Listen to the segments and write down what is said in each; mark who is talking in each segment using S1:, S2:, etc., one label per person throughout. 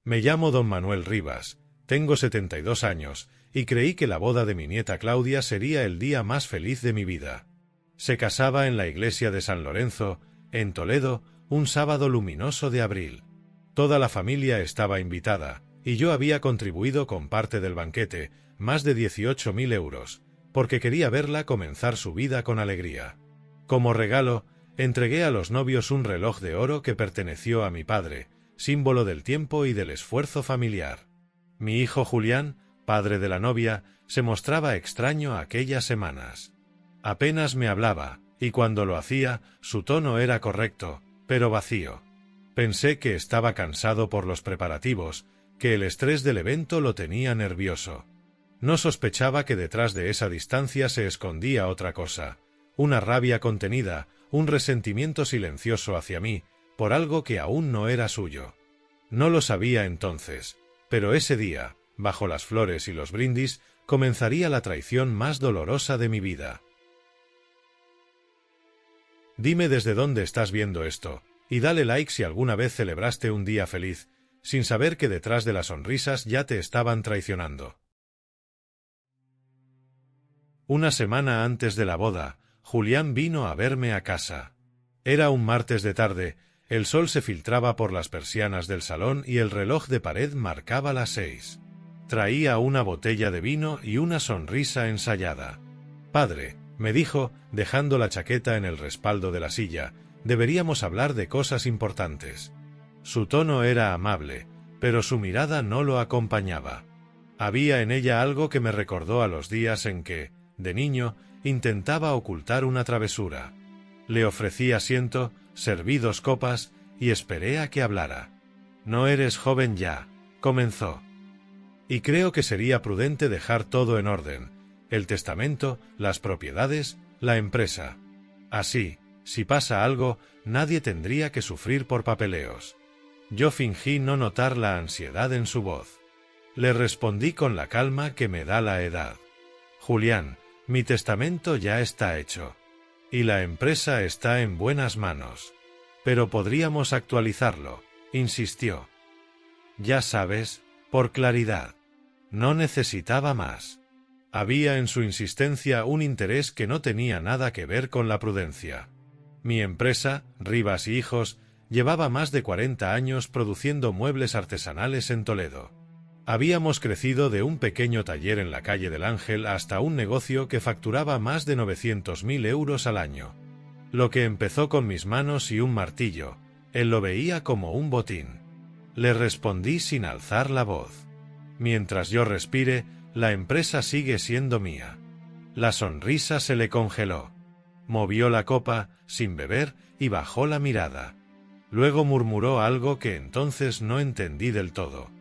S1: Me llamo don Manuel Rivas, tengo 72 años, y creí que la boda de mi nieta Claudia sería el día más feliz de mi vida. Se casaba en la iglesia de San Lorenzo, en Toledo, un sábado luminoso de abril. Toda la familia estaba invitada, y yo había contribuido con parte del banquete, más de 18.000 euros, porque quería verla comenzar su vida con alegría. Como regalo, entregué a los novios un reloj de oro que perteneció a mi padre, símbolo del tiempo y del esfuerzo familiar. Mi hijo Julián, padre de la novia, se mostraba extraño aquellas semanas. Apenas me hablaba, y cuando lo hacía, su tono era correcto, pero vacío. Pensé que estaba cansado por los preparativos, que el estrés del evento lo tenía nervioso. No sospechaba que detrás de esa distancia se escondía otra cosa, una rabia contenida, un resentimiento silencioso hacia mí, por algo que aún no era suyo. No lo sabía entonces, pero ese día, bajo las flores y los brindis, comenzaría la traición más dolorosa de mi vida. Dime desde dónde estás viendo esto, y dale like si alguna vez celebraste un día feliz, sin saber que detrás de las sonrisas ya te estaban traicionando. Una semana antes de la boda, Julián vino a verme a casa. Era un martes de tarde, el sol se filtraba por las persianas del salón y el reloj de pared marcaba las 6. Traía una botella de vino y una sonrisa ensayada. «Padre», me dijo, dejando la chaqueta en el respaldo de la silla, «deberíamos hablar de cosas importantes». Su tono era amable, pero su mirada no lo acompañaba. Había en ella algo que me recordó a los días en que, de niño, intentaba ocultar una travesura. Le ofrecí asiento, serví 2 copas y esperé a que hablara. «No eres joven ya», comenzó. «Y creo que sería prudente dejar todo en orden, el testamento, las propiedades, la empresa. Así, si pasa algo, nadie tendría que sufrir por papeleos». Yo fingí no notar la ansiedad en su voz. Le respondí con la calma que me da la edad. «Julián, mi testamento ya está hecho. Y la empresa está en buenas manos. Pero podríamos actualizarlo», insistió. «Ya sabes, por claridad». No necesitaba más. Había en su insistencia un interés que no tenía nada que ver con la prudencia. Mi empresa, Rivas y Hijos, llevaba más de 40 años produciendo muebles artesanales en Toledo. Habíamos crecido de un pequeño taller en la calle del Ángel hasta un negocio que facturaba más de 900.000 euros al año. Lo que empezó con mis manos y un martillo, él lo veía como un botín. Le respondí sin alzar la voz. «Mientras yo respire, la empresa sigue siendo mía». La sonrisa se le congeló. Movió la copa, sin beber, y bajó la mirada. Luego murmuró algo que entonces no entendí del todo.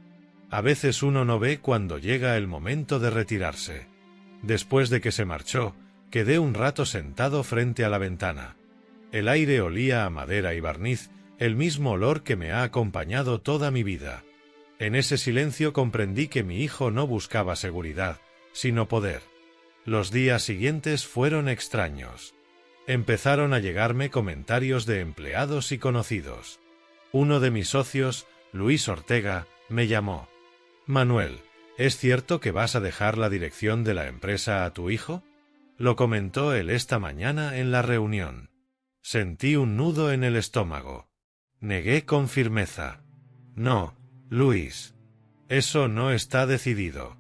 S1: A veces uno no ve cuando llega el momento de retirarse. Después de que se marchó, quedé un rato sentado frente a la ventana. El aire olía a madera y barniz, el mismo olor que me ha acompañado toda mi vida. En ese silencio comprendí que mi hijo no buscaba seguridad, sino poder. Los días siguientes fueron extraños. Empezaron a llegarme comentarios de empleados y conocidos. Uno de mis socios, Luis Ortega, me llamó. «Manuel, ¿es cierto que vas a dejar la dirección de la empresa a tu hijo?». Lo comentó él esta mañana en la reunión. Sentí un nudo en el estómago. Negué con firmeza. «No, Luis. Eso no está decidido.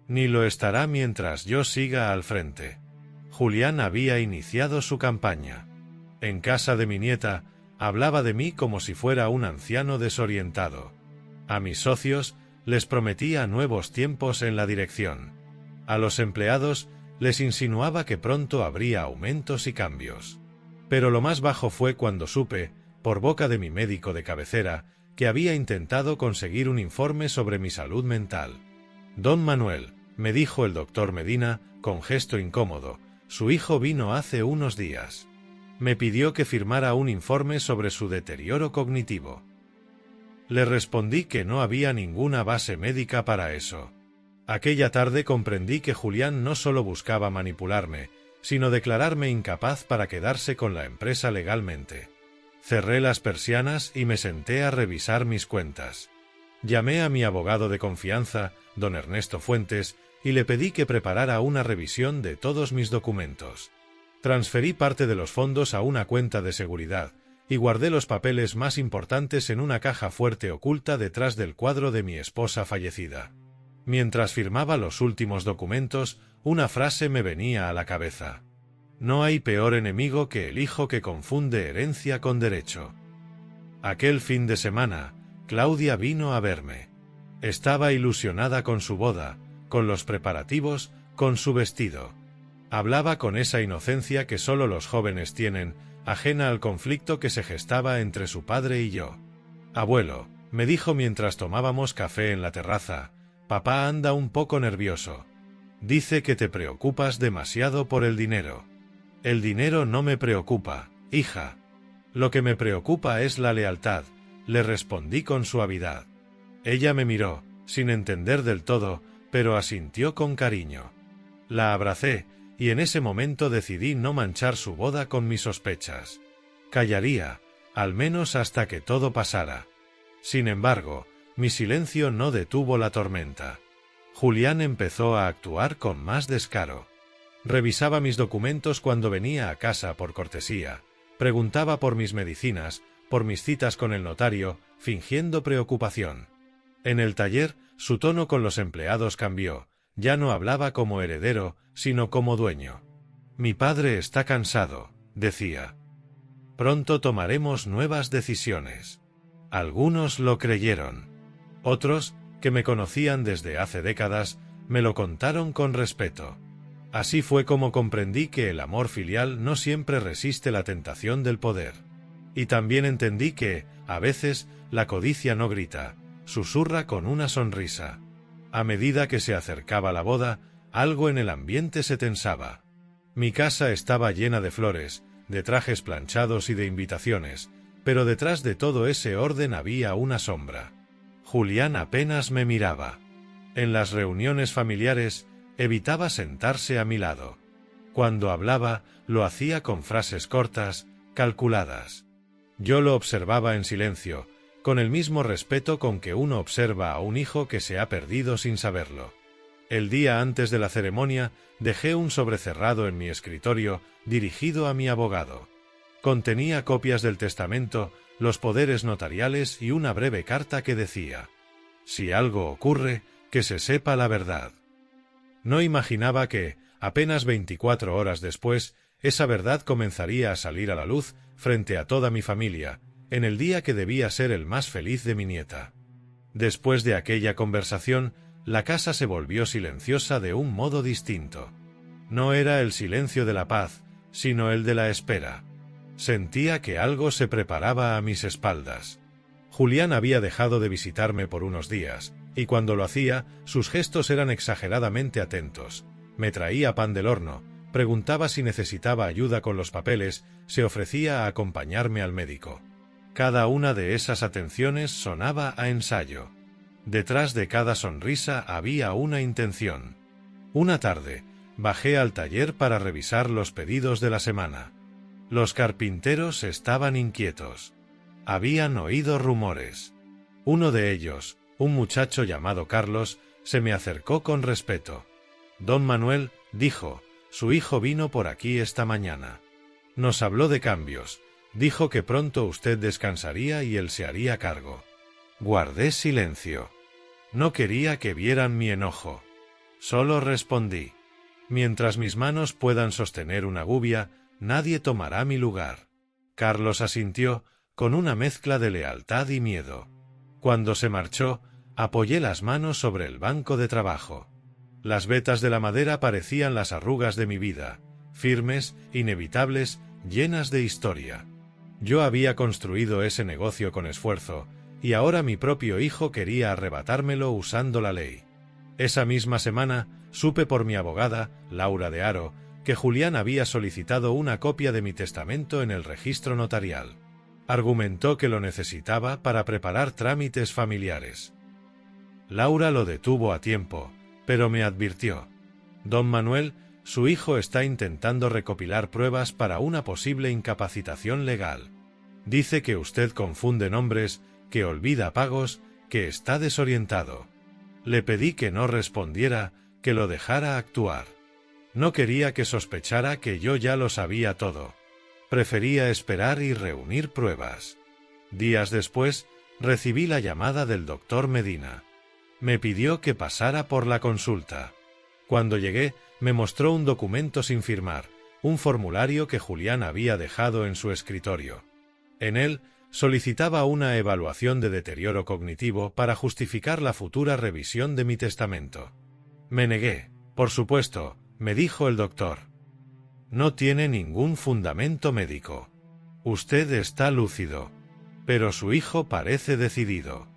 S1: Ni lo estará mientras yo siga al frente». Julián había iniciado su campaña. En casa de mi nieta, hablaba de mí como si fuera un anciano desorientado. A mis socios les prometía nuevos tiempos en la dirección. A los empleados les insinuaba que pronto habría aumentos y cambios. Pero lo más bajo fue cuando supe, por boca de mi médico de cabecera, que había intentado conseguir un informe sobre mi salud mental. «Don Manuel», me dijo el doctor Medina, con gesto incómodo, «su hijo vino hace unos días. Me pidió que firmara un informe sobre su deterioro cognitivo». Le respondí que no había ninguna base médica para eso. Aquella tarde comprendí que Julián no solo buscaba manipularme, sino declararme incapaz para quedarse con la empresa legalmente. Cerré las persianas y me senté a revisar mis cuentas. Llamé a mi abogado de confianza, don Ernesto Fuentes, y le pedí que preparara una revisión de todos mis documentos. Transferí parte de los fondos a una cuenta de seguridad, y guardé los papeles más importantes en una caja fuerte oculta detrás del cuadro de mi esposa fallecida. Mientras firmaba los últimos documentos, una frase me venía a la cabeza. No hay peor enemigo que el hijo que confunde herencia con derecho. Aquel fin de semana, Claudia vino a verme. Estaba ilusionada con su boda, con los preparativos, con su vestido. Hablaba con esa inocencia que solo los jóvenes tienen, ajena al conflicto que se gestaba entre su padre y yo. «Abuelo», me dijo mientras tomábamos café en la terraza, «papá anda un poco nervioso. Dice que te preocupas demasiado por el dinero». «El dinero no me preocupa, hija. Lo que me preocupa es la lealtad», le respondí con suavidad. Ella me miró, sin entender del todo, pero asintió con cariño. La abracé, y en ese momento decidí no manchar su boda con mis sospechas. Callaría, al menos hasta que todo pasara. Sin embargo, mi silencio no detuvo la tormenta. Julián empezó a actuar con más descaro. Revisaba mis documentos cuando venía a casa por cortesía, preguntaba por mis medicinas, por mis citas con el notario, fingiendo preocupación. En el taller, su tono con los empleados cambió. Ya no hablaba como heredero, sino como dueño. «Mi padre está cansado», decía. «Pronto tomaremos nuevas decisiones». Algunos lo creyeron. Otros, que me conocían desde hace décadas, me lo contaron con respeto. Así fue como comprendí que el amor filial no siempre resiste la tentación del poder. Y también entendí que, a veces, la codicia no grita, susurra con una sonrisa. A medida que se acercaba la boda, algo en el ambiente se tensaba. Mi casa estaba llena de flores, de trajes planchados y de invitaciones, pero detrás de todo ese orden había una sombra. Julián apenas me miraba. En las reuniones familiares, evitaba sentarse a mi lado. Cuando hablaba, lo hacía con frases cortas, calculadas. Yo lo observaba en silencio, con el mismo respeto con que uno observa a un hijo que se ha perdido sin saberlo. El día antes de la ceremonia, dejé un sobre cerrado en mi escritorio, dirigido a mi abogado. Contenía copias del testamento, los poderes notariales y una breve carta que decía: «Si algo ocurre, que se sepa la verdad». No imaginaba que, apenas 24 horas después, esa verdad comenzaría a salir a la luz frente a toda mi familia, en el día que debía ser el más feliz de mi nieta. Después de aquella conversación, la casa se volvió silenciosa de un modo distinto. No era el silencio de la paz, sino el de la espera. Sentía que algo se preparaba a mis espaldas. Julián había dejado de visitarme por unos días, y cuando lo hacía, sus gestos eran exageradamente atentos. Me traía pan del horno, preguntaba si necesitaba ayuda con los papeles, se ofrecía a acompañarme al médico. Cada una de esas atenciones sonaba a ensayo. Detrás de cada sonrisa había una intención. Una tarde, bajé al taller para revisar los pedidos de la semana. Los carpinteros estaban inquietos. Habían oído rumores. Uno de ellos, un muchacho llamado Carlos, se me acercó con respeto. «Don Manuel», dijo, «su hijo vino por aquí esta mañana. Nos habló de cambios. Dijo que pronto usted descansaría y él se haría cargo». Guardé silencio. No quería que vieran mi enojo. Solo respondí: «Mientras mis manos puedan sostener una gubia, nadie tomará mi lugar». Carlos asintió, con una mezcla de lealtad y miedo. Cuando se marchó, apoyé las manos sobre el banco de trabajo. Las vetas de la madera parecían las arrugas de mi vida, firmes, inevitables, llenas de historia. Yo había construido ese negocio con esfuerzo, y ahora mi propio hijo quería arrebatármelo usando la ley. Esa misma semana, supe por mi abogada, Laura de Haro, que Julián había solicitado una copia de mi testamento en el registro notarial. Argumentó que lo necesitaba para preparar trámites familiares. Laura lo detuvo a tiempo, pero me advirtió: «Don Manuel, su hijo está intentando recopilar pruebas para una posible incapacitación legal. Dice que usted confunde nombres, que olvida pagos, que está desorientado. Le pedí que no respondiera, que lo dejara actuar. No quería que sospechara que yo ya lo sabía todo. Prefería esperar y reunir pruebas. Días después, recibí la llamada del doctor Medina. Me pidió que pasara por la consulta. Cuando llegué, me mostró un documento sin firmar, un formulario que Julián había dejado en su escritorio. En él, solicitaba una evaluación de deterioro cognitivo para justificar la futura revisión de mi testamento. Me negué. Por supuesto, me dijo el doctor. No tiene ningún fundamento médico. Usted está lúcido. Pero su hijo parece decidido.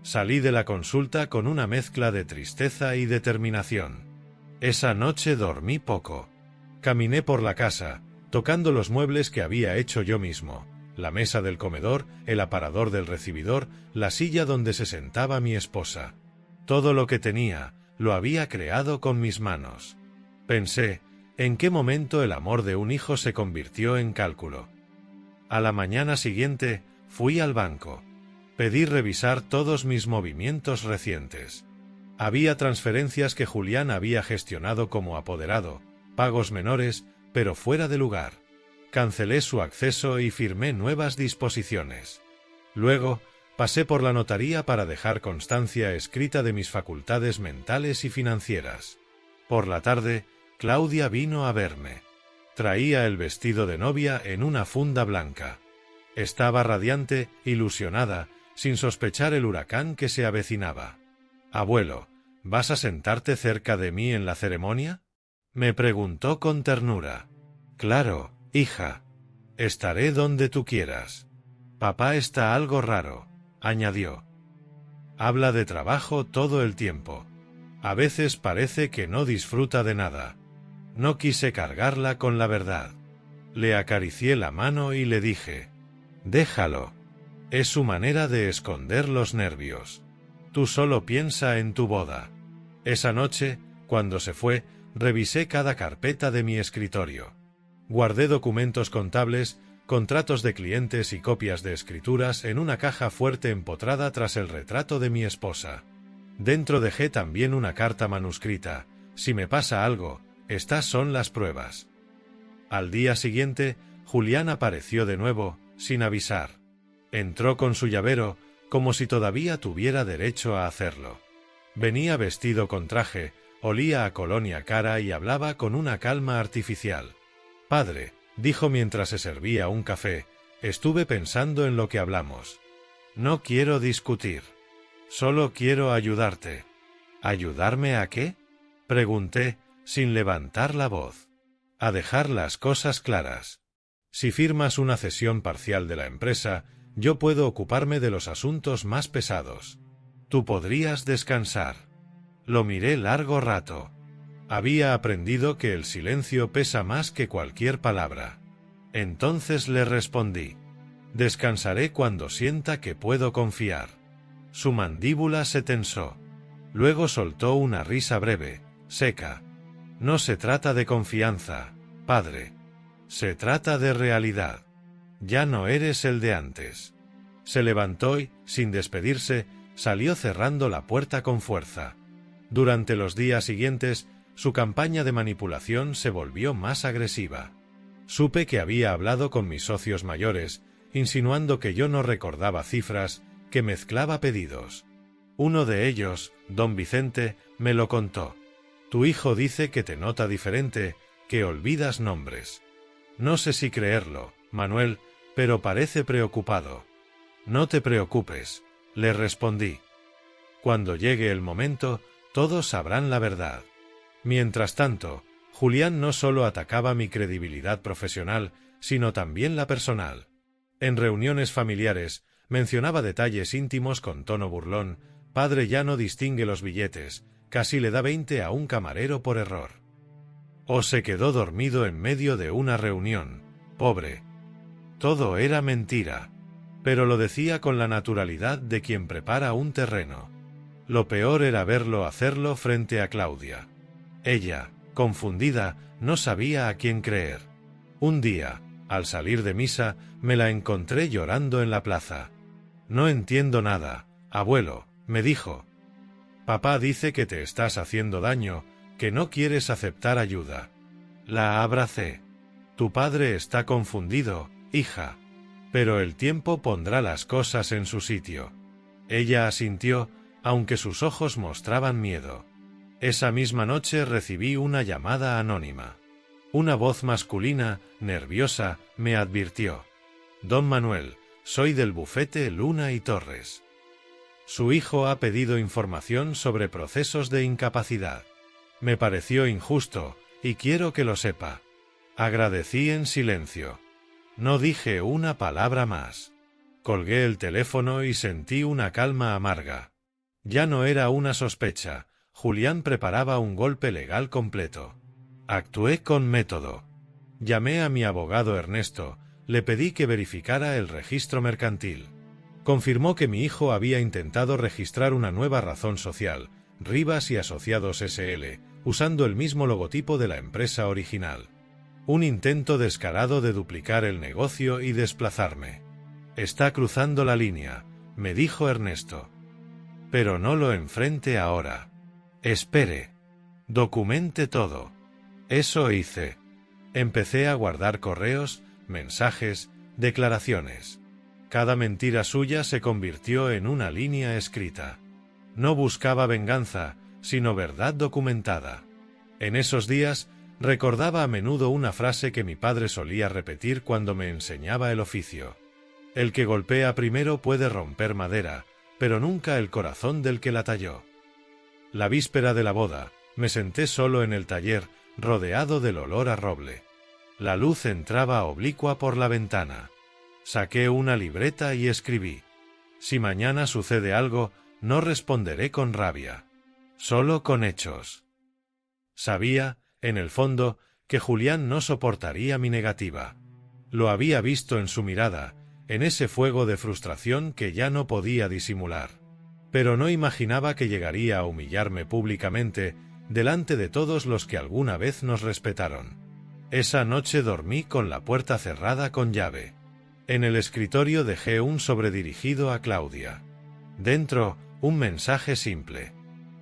S1: Salí de la consulta con una mezcla de tristeza y determinación. Esa noche dormí poco. Caminé por la casa, tocando los muebles que había hecho yo mismo, la mesa del comedor, el aparador del recibidor, la silla donde se sentaba mi esposa. Todo lo que tenía, lo había creado con mis manos. Pensé, ¿en qué momento el amor de un hijo se convirtió en cálculo? A la mañana siguiente, fui al banco. Pedí revisar todos mis movimientos recientes. Había transferencias que Julián había gestionado como apoderado, pagos menores, pero fuera de lugar. Cancelé su acceso y firmé nuevas disposiciones. Luego, pasé por la notaría para dejar constancia escrita de mis facultades mentales y financieras. Por la tarde, Claudia vino a verme. Traía el vestido de novia en una funda blanca. Estaba radiante, ilusionada, sin sospechar el huracán que se avecinaba. «Abuelo, ¿vas a sentarte cerca de mí en la ceremonia?», me preguntó con ternura. «Claro, hija. Estaré donde tú quieras. Papá está algo raro», añadió. «Habla de trabajo todo el tiempo. A veces parece que no disfruta de nada». No quise cargarla con la verdad. Le acaricié la mano y le dije: «Déjalo. Es su manera de esconder los nervios. Tú solo piensa en tu boda». Esa noche, cuando se fue, revisé cada carpeta de mi escritorio. Guardé documentos contables, contratos de clientes y copias de escrituras en una caja fuerte empotrada tras el retrato de mi esposa. Dentro dejé también una carta manuscrita: «Si me pasa algo, estas son las pruebas». Al día siguiente, Julián apareció de nuevo, sin avisar. Entró con su llavero, como si todavía tuviera derecho a hacerlo. Venía vestido con traje, olía a colonia cara y hablaba con una calma artificial. «Padre», dijo mientras se servía un café, «estuve pensando en lo que hablamos. No quiero discutir. Solo quiero ayudarte». «¿Ayudarme a qué?», pregunté, sin levantar la voz. «A dejar las cosas claras. Si firmas una cesión parcial de la empresa, yo puedo ocuparme de los asuntos más pesados. Tú podrías descansar». Lo miré largo rato. Había aprendido que el silencio pesa más que cualquier palabra. Entonces le respondí: «Descansaré cuando sienta que puedo confiar». Su mandíbula se tensó. Luego soltó una risa breve, seca. «No se trata de confianza, padre. Se trata de realidad. Ya no eres el de antes». Se levantó y, sin despedirse, salió cerrando la puerta con fuerza. Durante los días siguientes, su campaña de manipulación se volvió más agresiva. Supe que había hablado con mis socios mayores, insinuando que yo no recordaba cifras, que mezclaba pedidos. Uno de ellos, don Vicente, me lo contó. «Tu hijo dice que te nota diferente, que olvidas nombres». «No sé si creerlo, Manuel, pero parece preocupado». «No te preocupes», le respondí. «Cuando llegue el momento, todos sabrán la verdad». Mientras tanto, Julián no solo atacaba mi credibilidad profesional, sino también la personal. En reuniones familiares, mencionaba detalles íntimos con tono burlón: «Padre ya no distingue los billetes, casi le da 20 a un camarero por error». O se quedó dormido en medio de una reunión, pobre. Todo era mentira, pero lo decía con la naturalidad de quien prepara un terreno. Lo peor era verlo hacerlo frente a Claudia. Ella, confundida, no sabía a quién creer. Un día, al salir de misa, me la encontré llorando en la plaza. «No entiendo nada, abuelo», Me dijo: «Papá dice que te estás haciendo daño, que no quieres aceptar ayuda». La abracé. «Tu padre está confundido, hija. Pero el tiempo pondrá las cosas en su sitio». Ella asintió, aunque sus ojos mostraban miedo. Esa misma noche recibí una llamada anónima. Una voz masculina, nerviosa, me advirtió: «Don Manuel, soy del bufete Luna y Torres. Su hijo ha pedido información sobre procesos de incapacidad. Me pareció injusto, y quiero que lo sepa». Agradecí en silencio. No dije una palabra más. Colgué el teléfono y sentí una calma amarga. Ya no era una sospecha. Julián preparaba un golpe legal completo. Actué con método. Llamé a mi abogado Ernesto, le pedí que verificara el registro mercantil. Confirmó que mi hijo había intentado registrar una nueva razón social, Rivas y Asociados S.L., usando el mismo logotipo de la empresa original. Un intento descarado de duplicar el negocio y desplazarme. «Está cruzando la línea», me dijo Ernesto. «Pero no lo enfrente ahora. Espere. Documente todo». Eso hice. Empecé a guardar correos, mensajes, declaraciones. Cada mentira suya se convirtió en una línea escrita. No buscaba venganza, sino verdad documentada. En esos días, recordaba a menudo una frase que mi padre solía repetir cuando me enseñaba el oficio: «El que golpea primero puede romper madera, pero nunca el corazón del que la talló». La víspera de la boda, me senté solo en el taller, rodeado del olor a roble. La luz entraba oblicua por la ventana. Saqué una libreta y escribí: «Si mañana sucede algo, no responderé con rabia, solo con hechos». Sabía, en el fondo, que Julián no soportaría mi negativa. Lo había visto en su mirada, en ese fuego de frustración que ya no podía disimular. Pero no imaginaba que llegaría a humillarme públicamente delante de todos los que alguna vez nos respetaron. Esa noche dormí con la puerta cerrada con llave. En el escritorio dejé un sobre dirigido a Claudia. Dentro, un mensaje simple: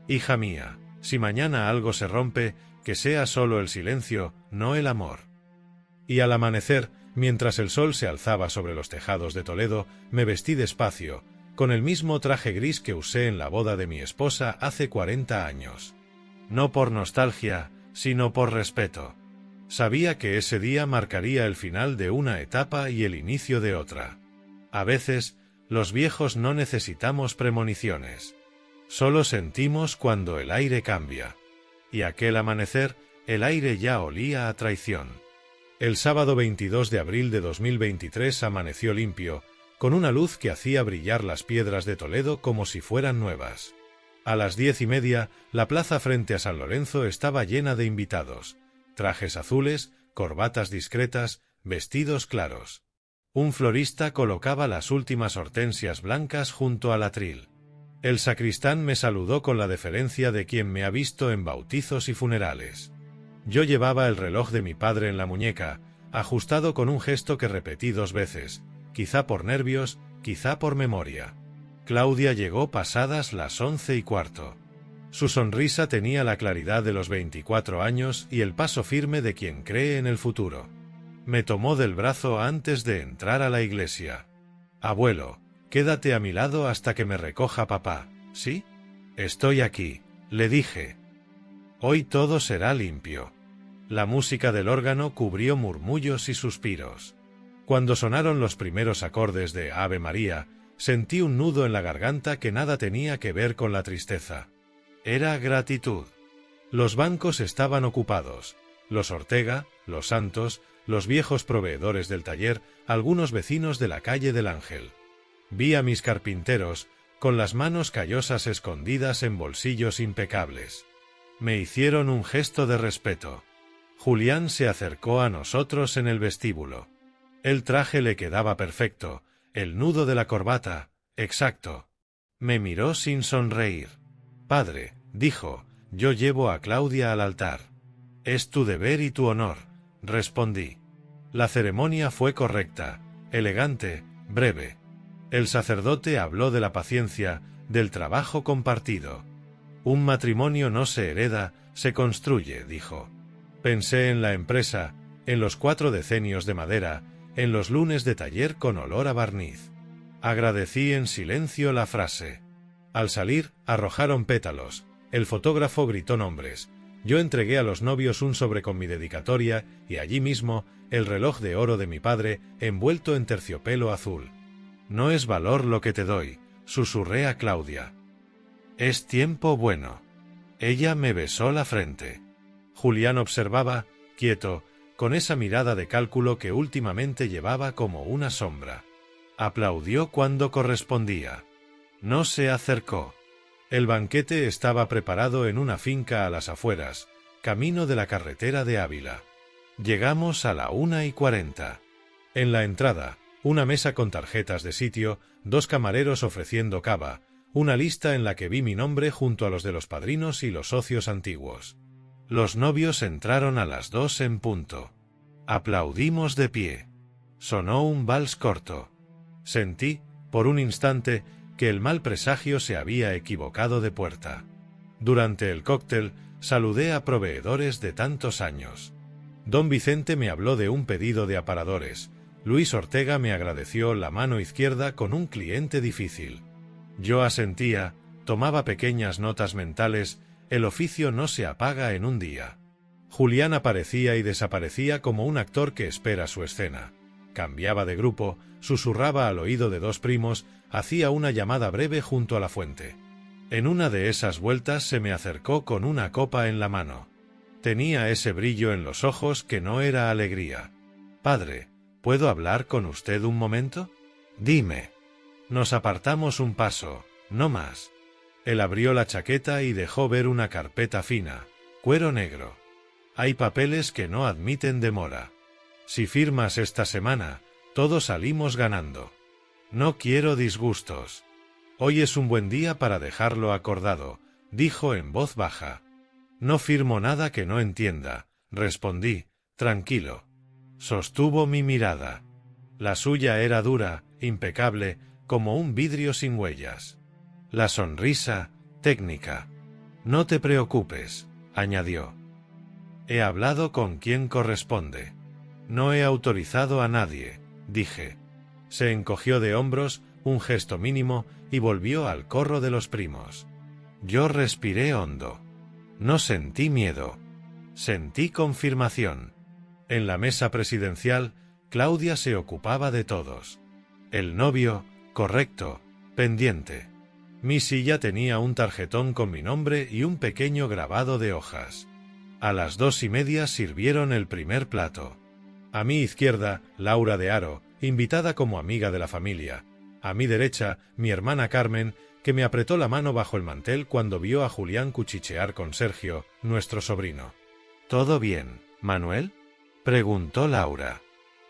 S1: «Hija mía, si mañana algo se rompe, que sea solo el silencio, no el amor». Y al amanecer, mientras el sol se alzaba sobre los tejados de Toledo, me vestí despacio, con el mismo traje gris que usé en la boda de mi esposa hace 40 años. No por nostalgia, sino por respeto. Sabía que ese día marcaría el final de una etapa y el inicio de otra. A veces, los viejos no necesitamos premoniciones. Solo sentimos cuando el aire cambia. Y aquel amanecer, el aire ya olía a traición. El sábado 22 de abril de 2023 amaneció limpio, con una luz que hacía brillar las piedras de Toledo como si fueran nuevas. A las 10:30, la plaza frente a San Lorenzo estaba llena de invitados: trajes azules, corbatas discretas, vestidos claros. Un florista colocaba las últimas hortensias blancas junto al atril. El sacristán me saludó con la deferencia de quien me ha visto en bautizos y funerales. Yo llevaba el reloj de mi padre en la muñeca, ajustado con un gesto que repetí 2 veces, quizá por nervios, quizá por memoria. Claudia llegó pasadas las 11:15. Su sonrisa tenía la claridad de los 24 años y el paso firme de quien cree en el futuro. Me tomó del brazo antes de entrar a la iglesia. «Abuelo, quédate a mi lado hasta que me recoja papá, ¿sí?» «Estoy aquí», le dije. «Hoy todo será limpio». La música del órgano cubrió murmullos y suspiros. Cuando sonaron los primeros acordes de Ave María, sentí un nudo en la garganta que nada tenía que ver con la tristeza. Era gratitud. Los bancos estaban ocupados. Los Ortega, los Santos, los viejos proveedores del taller, algunos vecinos de la calle del Ángel. Vi a mis carpinteros, con las manos callosas escondidas en bolsillos impecables. Me hicieron un gesto de respeto. Julián se acercó a nosotros en el vestíbulo. El traje le quedaba perfecto, el nudo de la corbata, exacto. Me miró sin sonreír. «Padre», dijo, «yo llevo a Claudia al altar». «Es tu deber y tu honor», respondí. La ceremonia fue correcta, elegante, breve. El sacerdote habló de la paciencia, del trabajo compartido. Un matrimonio no se hereda, se construye, dijo. Pensé en la empresa, en los 4 decenios de madera, en los lunes de taller con olor a barniz. Agradecí en silencio la frase. Al salir, arrojaron pétalos. El fotógrafo gritó nombres. Yo entregué a los novios un sobre con mi dedicatoria y allí mismo el reloj de oro de mi padre envuelto en terciopelo azul. No es valor lo que te doy, susurré a Claudia. Es tiempo bueno. Ella me besó la frente. Julián observaba, quieto, con esa mirada de cálculo que últimamente llevaba como una sombra. Aplaudió cuando correspondía. No se acercó. El banquete estaba preparado en una finca a las afueras, camino de la carretera de Ávila. Llegamos a la 1:40. En la entrada, una mesa con tarjetas de sitio, 2 camareros ofreciendo cava, una lista en la que vi mi nombre junto a los de los padrinos y los socios antiguos. Los novios entraron a las 2 en punto. Aplaudimos de pie. Sonó un vals corto. Sentí, por un instante, que el mal presagio se había equivocado de puerta. Durante el cóctel, saludé a proveedores de tantos años. Don Vicente me habló de un pedido de aparadores. Luis Ortega me agradeció la mano izquierda con un cliente difícil. Yo asentía, tomaba pequeñas notas mentales, el oficio no se apaga en un día. Julián aparecía y desaparecía como un actor que espera su escena. Cambiaba de grupo, susurraba al oído de 2 primos, hacía una llamada breve junto a la fuente. En una de esas vueltas se me acercó con una copa en la mano. Tenía ese brillo en los ojos que no era alegría. «Padre, ¿puedo hablar con usted un momento?» «Dime». Nos apartamos un paso, no más. Él abrió la chaqueta y dejó ver una carpeta fina, cuero negro. «Hay papeles que no admiten demora. Si firmas esta semana, todos salimos ganando. No quiero disgustos. Hoy es un buen día para dejarlo acordado», dijo en voz baja. «No firmo nada que no entienda», respondí, tranquilo. Sostuvo mi mirada. La suya era dura, impecable, como un vidrio sin huellas. La sonrisa, técnica. «No te preocupes», añadió. «He hablado con quien corresponde. No he autorizado a nadie», dije. Se encogió de hombros, un gesto mínimo, y volvió al corro de los primos. Yo respiré hondo. No sentí miedo. Sentí confirmación. En la mesa presidencial, Claudia se ocupaba de todos. El novio, correcto, pendiente. Mi silla tenía un tarjetón con mi nombre y un pequeño grabado de hojas. A las 2:30 sirvieron el primer plato. A mi izquierda, Laura de Haro, invitada como amiga de la familia. A mi derecha, mi hermana Carmen, que me apretó la mano bajo el mantel cuando vio a Julián cuchichear con Sergio, nuestro sobrino. «¿Todo bien, Manuel?», preguntó Laura.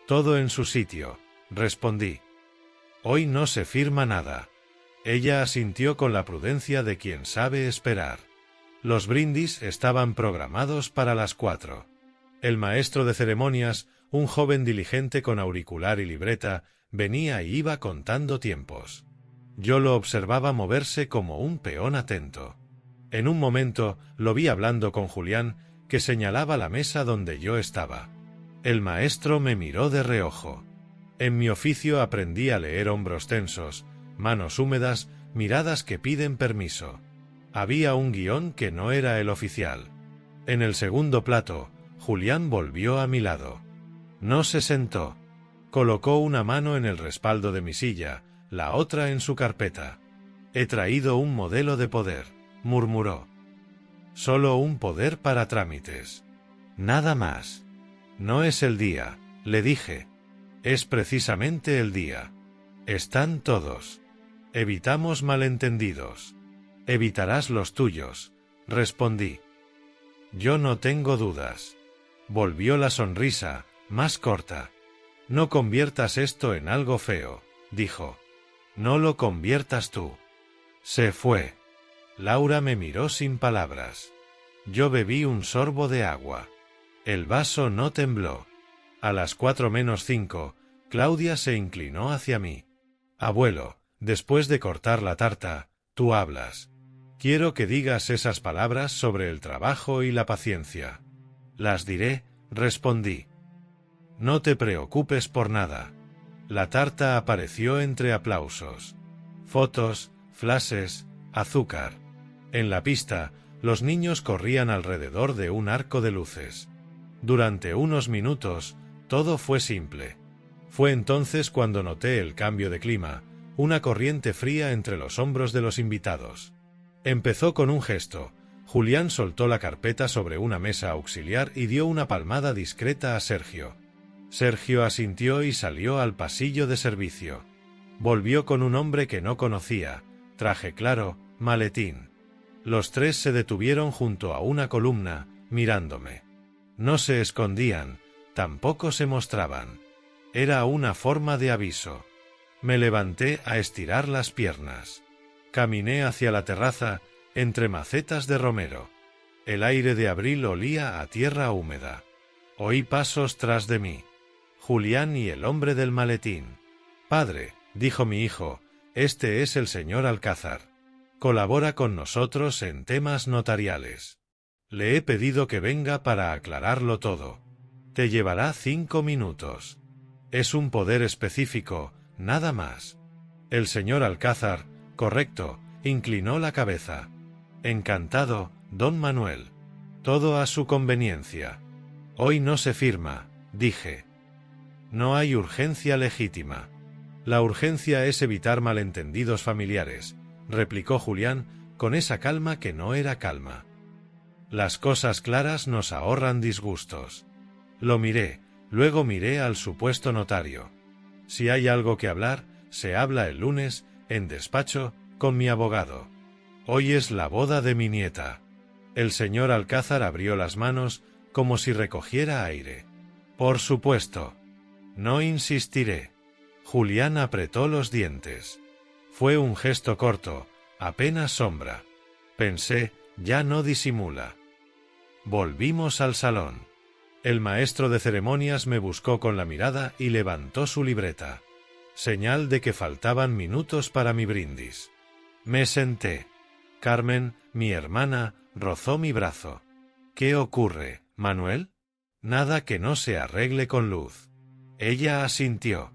S1: «Todo en su sitio», respondí. «Hoy no se firma nada». Ella asintió con la prudencia de quien sabe esperar. Los brindis estaban programados para las 4. El maestro de ceremonias, un joven diligente con auricular y libreta, venía y iba contando tiempos. Yo lo observaba moverse como un peón atento. En un momento lo vi hablando con Julián, que señalaba la mesa donde yo estaba. El maestro me miró de reojo. En mi oficio aprendí a leer hombros tensos, manos húmedas, miradas que piden permiso. Había un guión que no era el oficial. En el segundo plato, Julián volvió a mi lado. No se sentó. Colocó una mano en el respaldo de mi silla, la otra en su carpeta. «He traído un modelo de poder», murmuró. «Solo un poder para trámites. Nada más». «No es el día», le dije. «Es precisamente el día. Están todos. Evitamos malentendidos». «Evitarás los tuyos», respondí. «Yo no tengo dudas». Volvió la sonrisa, más corta. «No conviertas esto en algo feo», dijo. «No lo conviertas tú». Se fue. Laura me miró sin palabras. Yo bebí un sorbo de agua. El vaso no tembló. A las 4:05, Claudia se inclinó hacia mí. «Abuelo, después de cortar la tarta, Tú hablas. Quiero que digas esas palabras sobre el trabajo y la paciencia. Las diré, respondí. No te preocupes por nada. La tarta apareció entre aplausos. Fotos, flashes, azúcar. En la pista, los niños corrían alrededor de un arco de luces. Durante unos minutos, todo fue simple. Fue entonces cuando noté el cambio de clima, una corriente fría entre los hombros de los invitados. Empezó con un gesto. Julián soltó la carpeta sobre una mesa auxiliar y dio una palmada discreta a Sergio. Sergio asintió y salió al pasillo de servicio. Volvió con un hombre que no conocía, traje claro, maletín. Los tres se detuvieron junto a una columna, mirándome. No se escondían, tampoco se mostraban. Era una forma de aviso. Me levanté a estirar las piernas. Caminé hacia la terraza, entre macetas de romero. El aire de abril olía a tierra húmeda. Oí pasos tras de mí. Julián y el hombre del maletín. «Padre», dijo mi hijo, «este es el señor Alcázar. Colabora con nosotros en temas notariales. Le he pedido que venga para aclararlo todo. Te llevará 5 minutos. Es un poder específico, nada más». El señor Alcázar, correcto, inclinó la cabeza. «Encantado, don Manuel. Todo a su conveniencia». «Hoy no se firma», dije. «No hay urgencia legítima». «La urgencia es evitar malentendidos familiares», replicó Julián, con esa calma que no era calma. «Las cosas claras nos ahorran disgustos». Lo miré, luego miré al supuesto notario. «Si hay algo que hablar, se habla el lunes, en despacho, con mi abogado. Hoy es la boda de mi nieta». El señor Alcázar abrió las manos, como si recogiera aire. «Por supuesto. No insistiré». Julián apretó los dientes. Fue un gesto corto, apenas sombra. Pensé, ya no disimula. Volvimos al salón. El maestro de ceremonias me buscó con la mirada y levantó su libreta. Señal de que faltaban minutos para mi brindis. Me senté. Carmen, mi hermana, rozó mi brazo. «¿Qué ocurre, Manuel?» «Nada que no se arregle con luz». Ella asintió.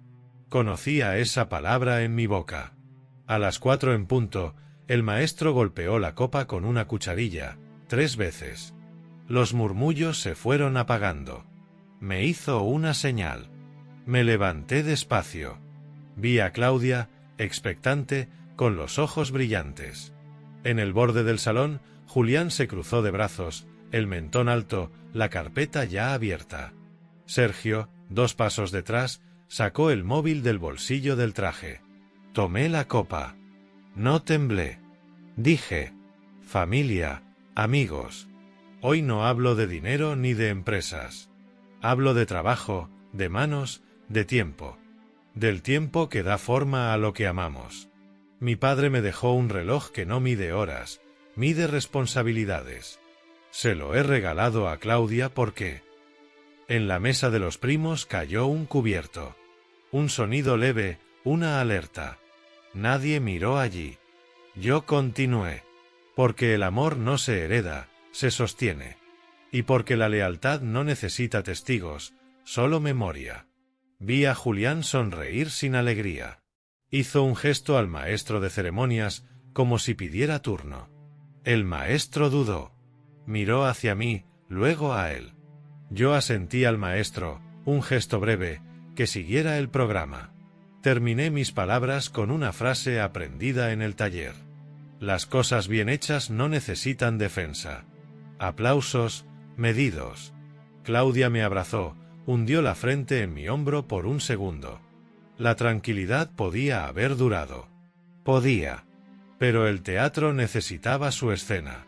S1: Conocía esa palabra en mi boca. A las 4 en punto, el maestro golpeó la copa con una cucharilla, 3 veces. Los murmullos se fueron apagando. Me hizo una señal. Me levanté despacio. Vi a Claudia, expectante, con los ojos brillantes. En el borde del salón, Julián se cruzó de brazos, el mentón alto, la carpeta ya abierta. Sergio, 2 pasos detrás, sacó el móvil del bolsillo del traje. Tomé la copa. No temblé. Dije: «Familia, amigos. Hoy no hablo de dinero ni de empresas. Hablo de trabajo, de manos, de tiempo. Del tiempo que da forma a lo que amamos. Mi padre me dejó un reloj que no mide horas, mide responsabilidades. Se lo he regalado a Claudia porque...». En la mesa de los primos cayó un cubierto. Un sonido leve, una alerta. Nadie miró allí. Yo continué. Porque el amor no se hereda, se sostiene. Y porque la lealtad no necesita testigos, solo memoria. Vi a Julián sonreír sin alegría. Hizo un gesto al maestro de ceremonias, como si pidiera turno. El maestro dudó. Miró hacia mí, luego a él. Yo asentí al maestro, un gesto breve, que siguiera el programa. Terminé mis palabras con una frase aprendida en el taller. Las cosas bien hechas no necesitan defensa. Aplausos, medidos. Claudia me abrazó, hundió la frente en mi hombro por un segundo. La tranquilidad podía haber durado. Podía. Pero el teatro necesitaba su escena.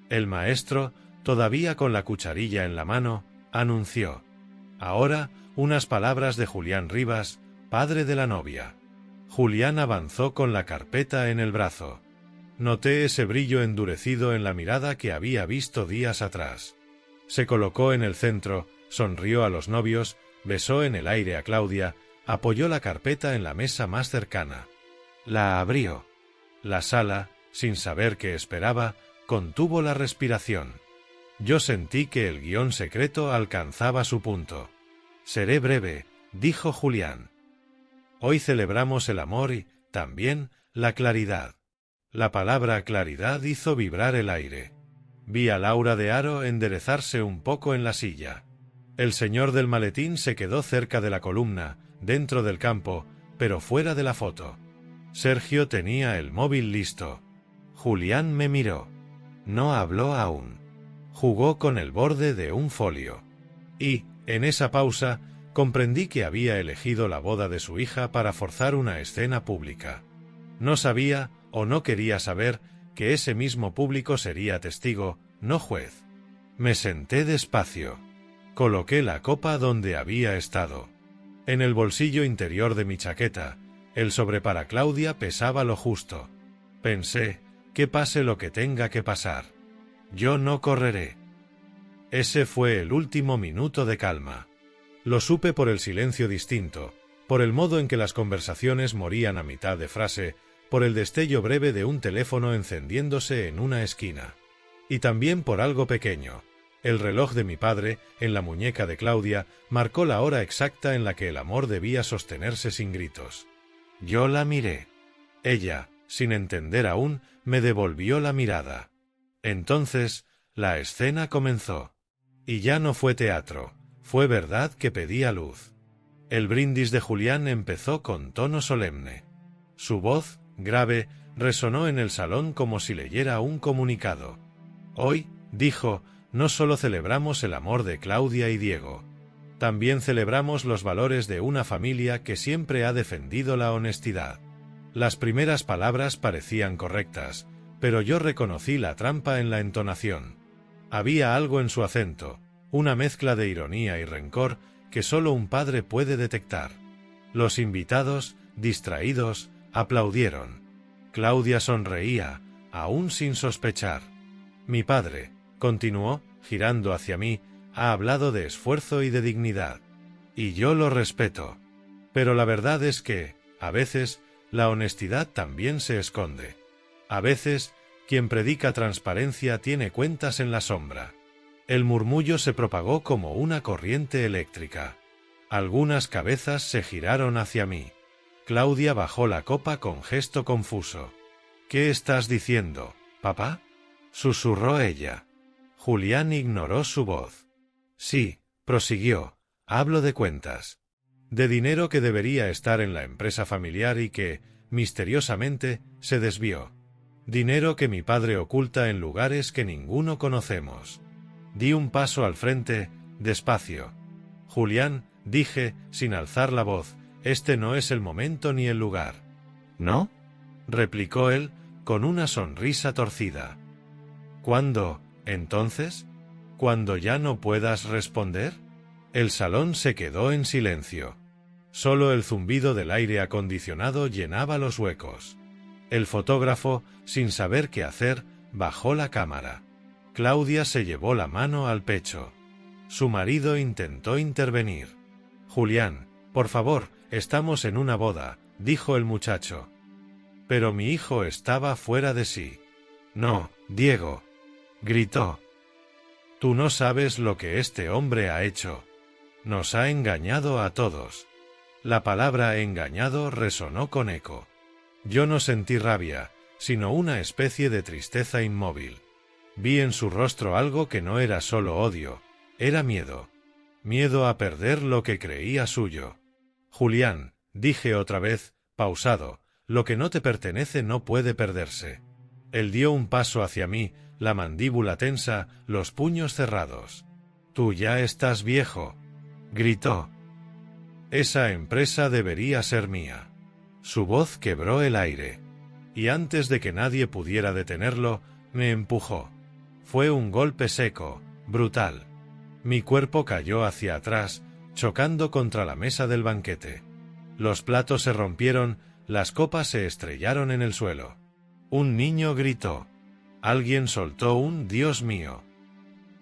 S1: El maestro, todavía con la cucharilla en la mano, anunció. Ahora, unas palabras de Julián Rivas, padre de la novia. Julián avanzó con la carpeta en el brazo. Noté ese brillo endurecido en la mirada que había visto días atrás. Se colocó en el centro, sonrió a los novios, besó en el aire a Claudia, apoyó la carpeta en la mesa más cercana. La abrió. La sala, sin saber qué esperaba, contuvo la respiración. Yo sentí que el guión secreto alcanzaba su punto. «Seré breve», dijo Julián. «Hoy celebramos el amor y, también, la claridad». La palabra claridad hizo vibrar el aire. Vi a Laura de Haro enderezarse un poco en la silla. El señor del maletín se quedó cerca de la columna, dentro del campo, pero fuera de la foto. Sergio tenía el móvil listo. Julián me miró. No habló aún. Jugó con el borde de un folio. Y, en esa pausa, comprendí que había elegido la boda de su hija para forzar una escena pública. No sabía, o no quería saber, que ese mismo público sería testigo, no juez. Me senté despacio. Coloqué la copa donde había estado. En el bolsillo interior de mi chaqueta, el sobre para Claudia pesaba lo justo. Pensé, que pase lo que tenga que pasar. Yo no correré. Ese fue el último minuto de calma. Lo supe por el silencio distinto, por el modo en que las conversaciones morían a mitad de frase, por el destello breve de un teléfono encendiéndose en una esquina. Y también por algo pequeño. El reloj de mi padre, en la muñeca de Claudia, marcó la hora exacta en la que el amor debía sostenerse sin gritos. Yo la miré. Ella, sin entender aún, me devolvió la mirada. Entonces, la escena comenzó. Y ya no fue teatro, fue verdad que pedía luz. El brindis de Julián empezó con tono solemne. Su voz, grave, resonó en el salón como si leyera un comunicado. Hoy, dijo, no solo celebramos el amor de Claudia y Diego. También celebramos los valores de una familia que siempre ha defendido la honestidad. Las primeras palabras parecían correctas, pero yo reconocí la trampa en la entonación. Había algo en su acento, una mezcla de ironía y rencor que solo un padre puede detectar. Los invitados, distraídos, aplaudieron. Claudia sonreía, aún sin sospechar. Mi padre, continuó, girando hacia mí, ha hablado de esfuerzo y de dignidad. Y yo lo respeto. Pero la verdad es que, a veces, la honestidad también se esconde. A veces, quien predica transparencia tiene cuentas en la sombra. El murmullo se propagó como una corriente eléctrica. Algunas cabezas se giraron hacia mí. Claudia bajó la copa con gesto confuso. «¿Qué estás diciendo, papá?», susurró ella. Julián ignoró su voz. «Sí», prosiguió, «hablo de cuentas. De dinero que debería estar en la empresa familiar y que, misteriosamente, se desvió. Dinero que mi padre oculta en lugares que ninguno conocemos». Di un paso al frente, despacio. «Julián», dije, sin alzar la voz, «este no es el momento ni el lugar». «¿No?», replicó él, con una sonrisa torcida. «¿Cuándo, entonces? ¿Cuando ya no puedas responder?» El salón se quedó en silencio. Solo el zumbido del aire acondicionado llenaba los huecos. El fotógrafo, sin saber qué hacer, bajó la cámara. Claudia se llevó la mano al pecho. Su marido intentó intervenir. «Julián, por favor, estamos en una boda», dijo el muchacho. Pero mi hijo estaba fuera de sí. «No, Diego», gritó. «Tú no sabes lo que este hombre ha hecho. Nos ha engañado a todos». La palabra engañado resonó con eco. Yo no sentí rabia, sino una especie de tristeza inmóvil. Vi en su rostro algo que no era solo odio, era miedo. Miedo a perder lo que creía suyo. «Julián», dije otra vez, pausado, «lo que no te pertenece no puede perderse». Él dio un paso hacia mí, la mandíbula tensa, los puños cerrados. «Tú ya estás viejo», gritó. «Esa empresa debería ser mía». Su voz quebró el aire. Y antes de que nadie pudiera detenerlo, me empujó. Fue un golpe seco, brutal. Mi cuerpo cayó hacia atrás, chocando contra la mesa del banquete. Los platos se rompieron, las copas se estrellaron en el suelo. Un niño gritó. Alguien soltó un «Dios mío».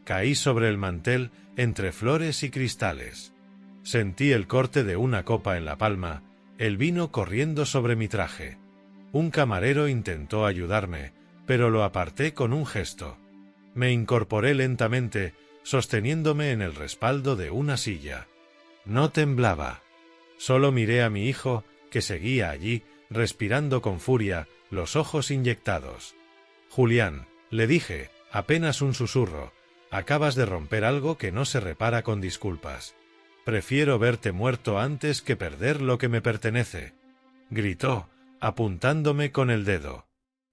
S1: Caí sobre el mantel, entre flores y cristales. Sentí el corte de una copa en la palma, el vino corriendo sobre mi traje. Un camarero intentó ayudarme, pero lo aparté con un gesto. Me incorporé lentamente, sosteniéndome en el respaldo de una silla. No temblaba. Solo miré a mi hijo, que seguía allí, respirando con furia, los ojos inyectados. «Julián», le dije, apenas un susurro, «acabas de romper algo que no se repara con disculpas. Prefiero verte muerto antes que perder lo que me pertenece», gritó, apuntándome con el dedo.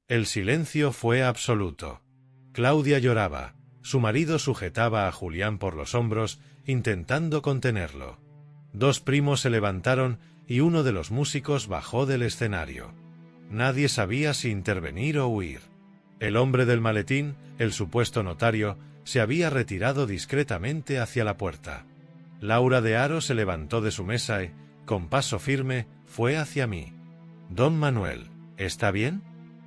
S1: El silencio fue absoluto. Claudia lloraba. Su marido sujetaba a Julián por los hombros, intentando contenerlo. Dos primos se levantaron y uno de los músicos bajó del escenario. Nadie sabía si intervenir o huir. El hombre del maletín, el supuesto notario, se había retirado discretamente hacia la puerta. Laura de Haro se levantó de su mesa y, con paso firme, fue hacia mí. «Don Manuel, ¿está bien?»,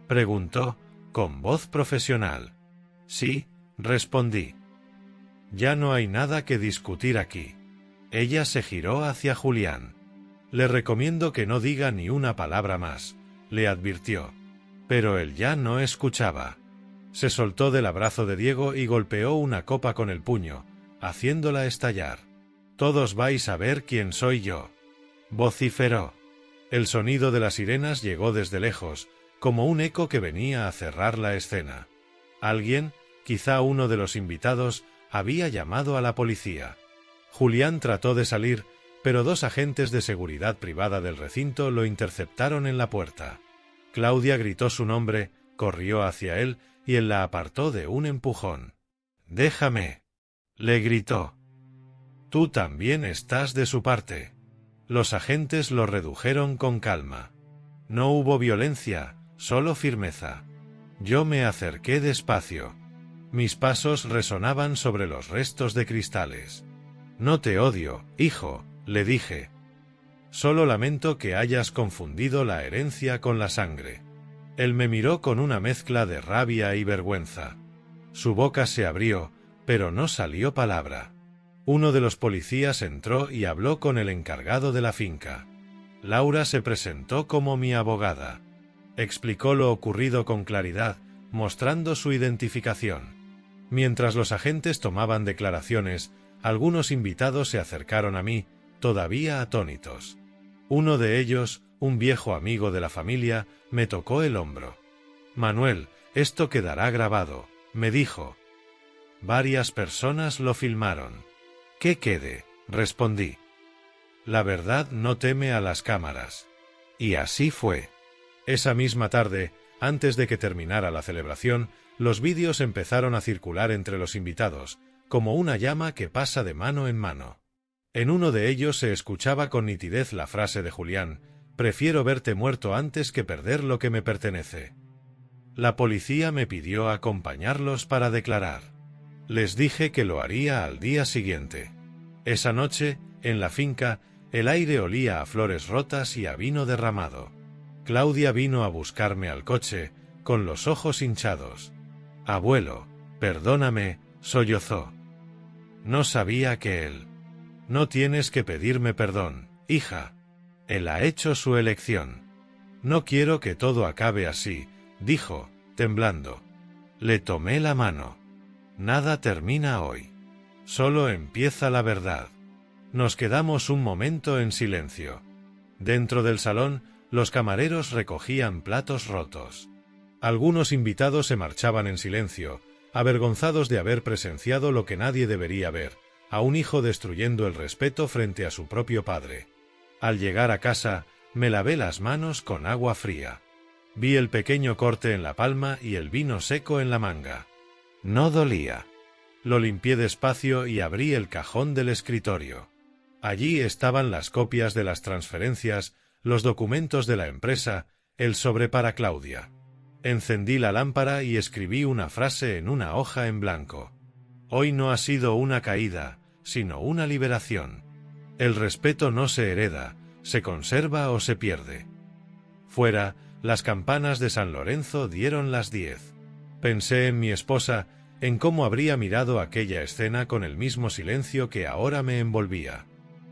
S1: preguntó, con voz profesional. «Sí», respondí. «Ya no hay nada que discutir aquí». Ella se giró hacia Julián. «Le recomiendo que no diga ni una palabra más», le advirtió. Pero él ya no escuchaba. Se soltó del abrazo de Diego y golpeó una copa con el puño, haciéndola estallar. «Todos vais a ver quién soy yo», vociferó. El sonido de las sirenas llegó desde lejos, como un eco que venía a cerrar la escena. Alguien, quizá uno de los invitados, había llamado a la policía. Julián trató de salir, pero dos agentes de seguridad privada del recinto lo interceptaron en la puerta. Claudia gritó su nombre, corrió hacia él y él la apartó de un empujón. «Déjame», le gritó. «Tú también estás de su parte». Los agentes lo redujeron con calma. No hubo violencia, solo firmeza. Yo me acerqué despacio. Mis pasos resonaban sobre los restos de cristales. «No te odio, hijo», le dije. «Solo lamento que hayas confundido la herencia con la sangre». Él me miró con una mezcla de rabia y vergüenza. Su boca se abrió, pero no salió palabra. Uno de los policías entró y habló con el encargado de la finca. Laura se presentó como mi abogada. Explicó lo ocurrido con claridad, mostrando su identificación. Mientras los agentes tomaban declaraciones, algunos invitados se acercaron a mí, todavía atónitos. Uno de ellos, un viejo amigo de la familia, me tocó el hombro. «Manuel, esto quedará grabado», me dijo. Varias personas lo filmaron. «Que quede», respondí. La verdad no teme a las cámaras. Y así fue. Esa misma tarde, antes de que terminara la celebración, los vídeos empezaron a circular entre los invitados, como una llama que pasa de mano en mano. En uno de ellos se escuchaba con nitidez la frase de Julián: «Prefiero verte muerto antes que perder lo que me pertenece». La policía me pidió acompañarlos para declarar. Les dije que lo haría al día siguiente. Esa noche, en la finca, el aire olía a flores rotas y a vino derramado. Claudia vino a buscarme al coche, con los ojos hinchados. «Abuelo, perdóname», sollozó. No sabía que él. «No tienes que pedirme perdón, hija. Él ha hecho su elección». «No quiero que todo acabe así», dijo, temblando. Le tomé la mano. «Nada termina hoy. Solo empieza la verdad». Nos quedamos un momento en silencio. Dentro del salón, los camareros recogían platos rotos. Algunos invitados se marchaban en silencio, avergonzados de haber presenciado lo que nadie debería ver, a un hijo destruyendo el respeto frente a su propio padre. Al llegar a casa, me lavé las manos con agua fría. Vi el pequeño corte en la palma y el vino seco en la manga. No dolía. Lo limpié despacio y abrí el cajón del escritorio. Allí estaban las copias de las transferencias, los documentos de la empresa, el sobre para Claudia. Encendí la lámpara y escribí una frase en una hoja en blanco. «Hoy no ha sido una caída, sino una liberación. El respeto no se hereda, se conserva o se pierde». Fuera, las campanas de San Lorenzo dieron las 10. Pensé en mi esposa, en cómo habría mirado aquella escena con el mismo silencio que ahora me envolvía.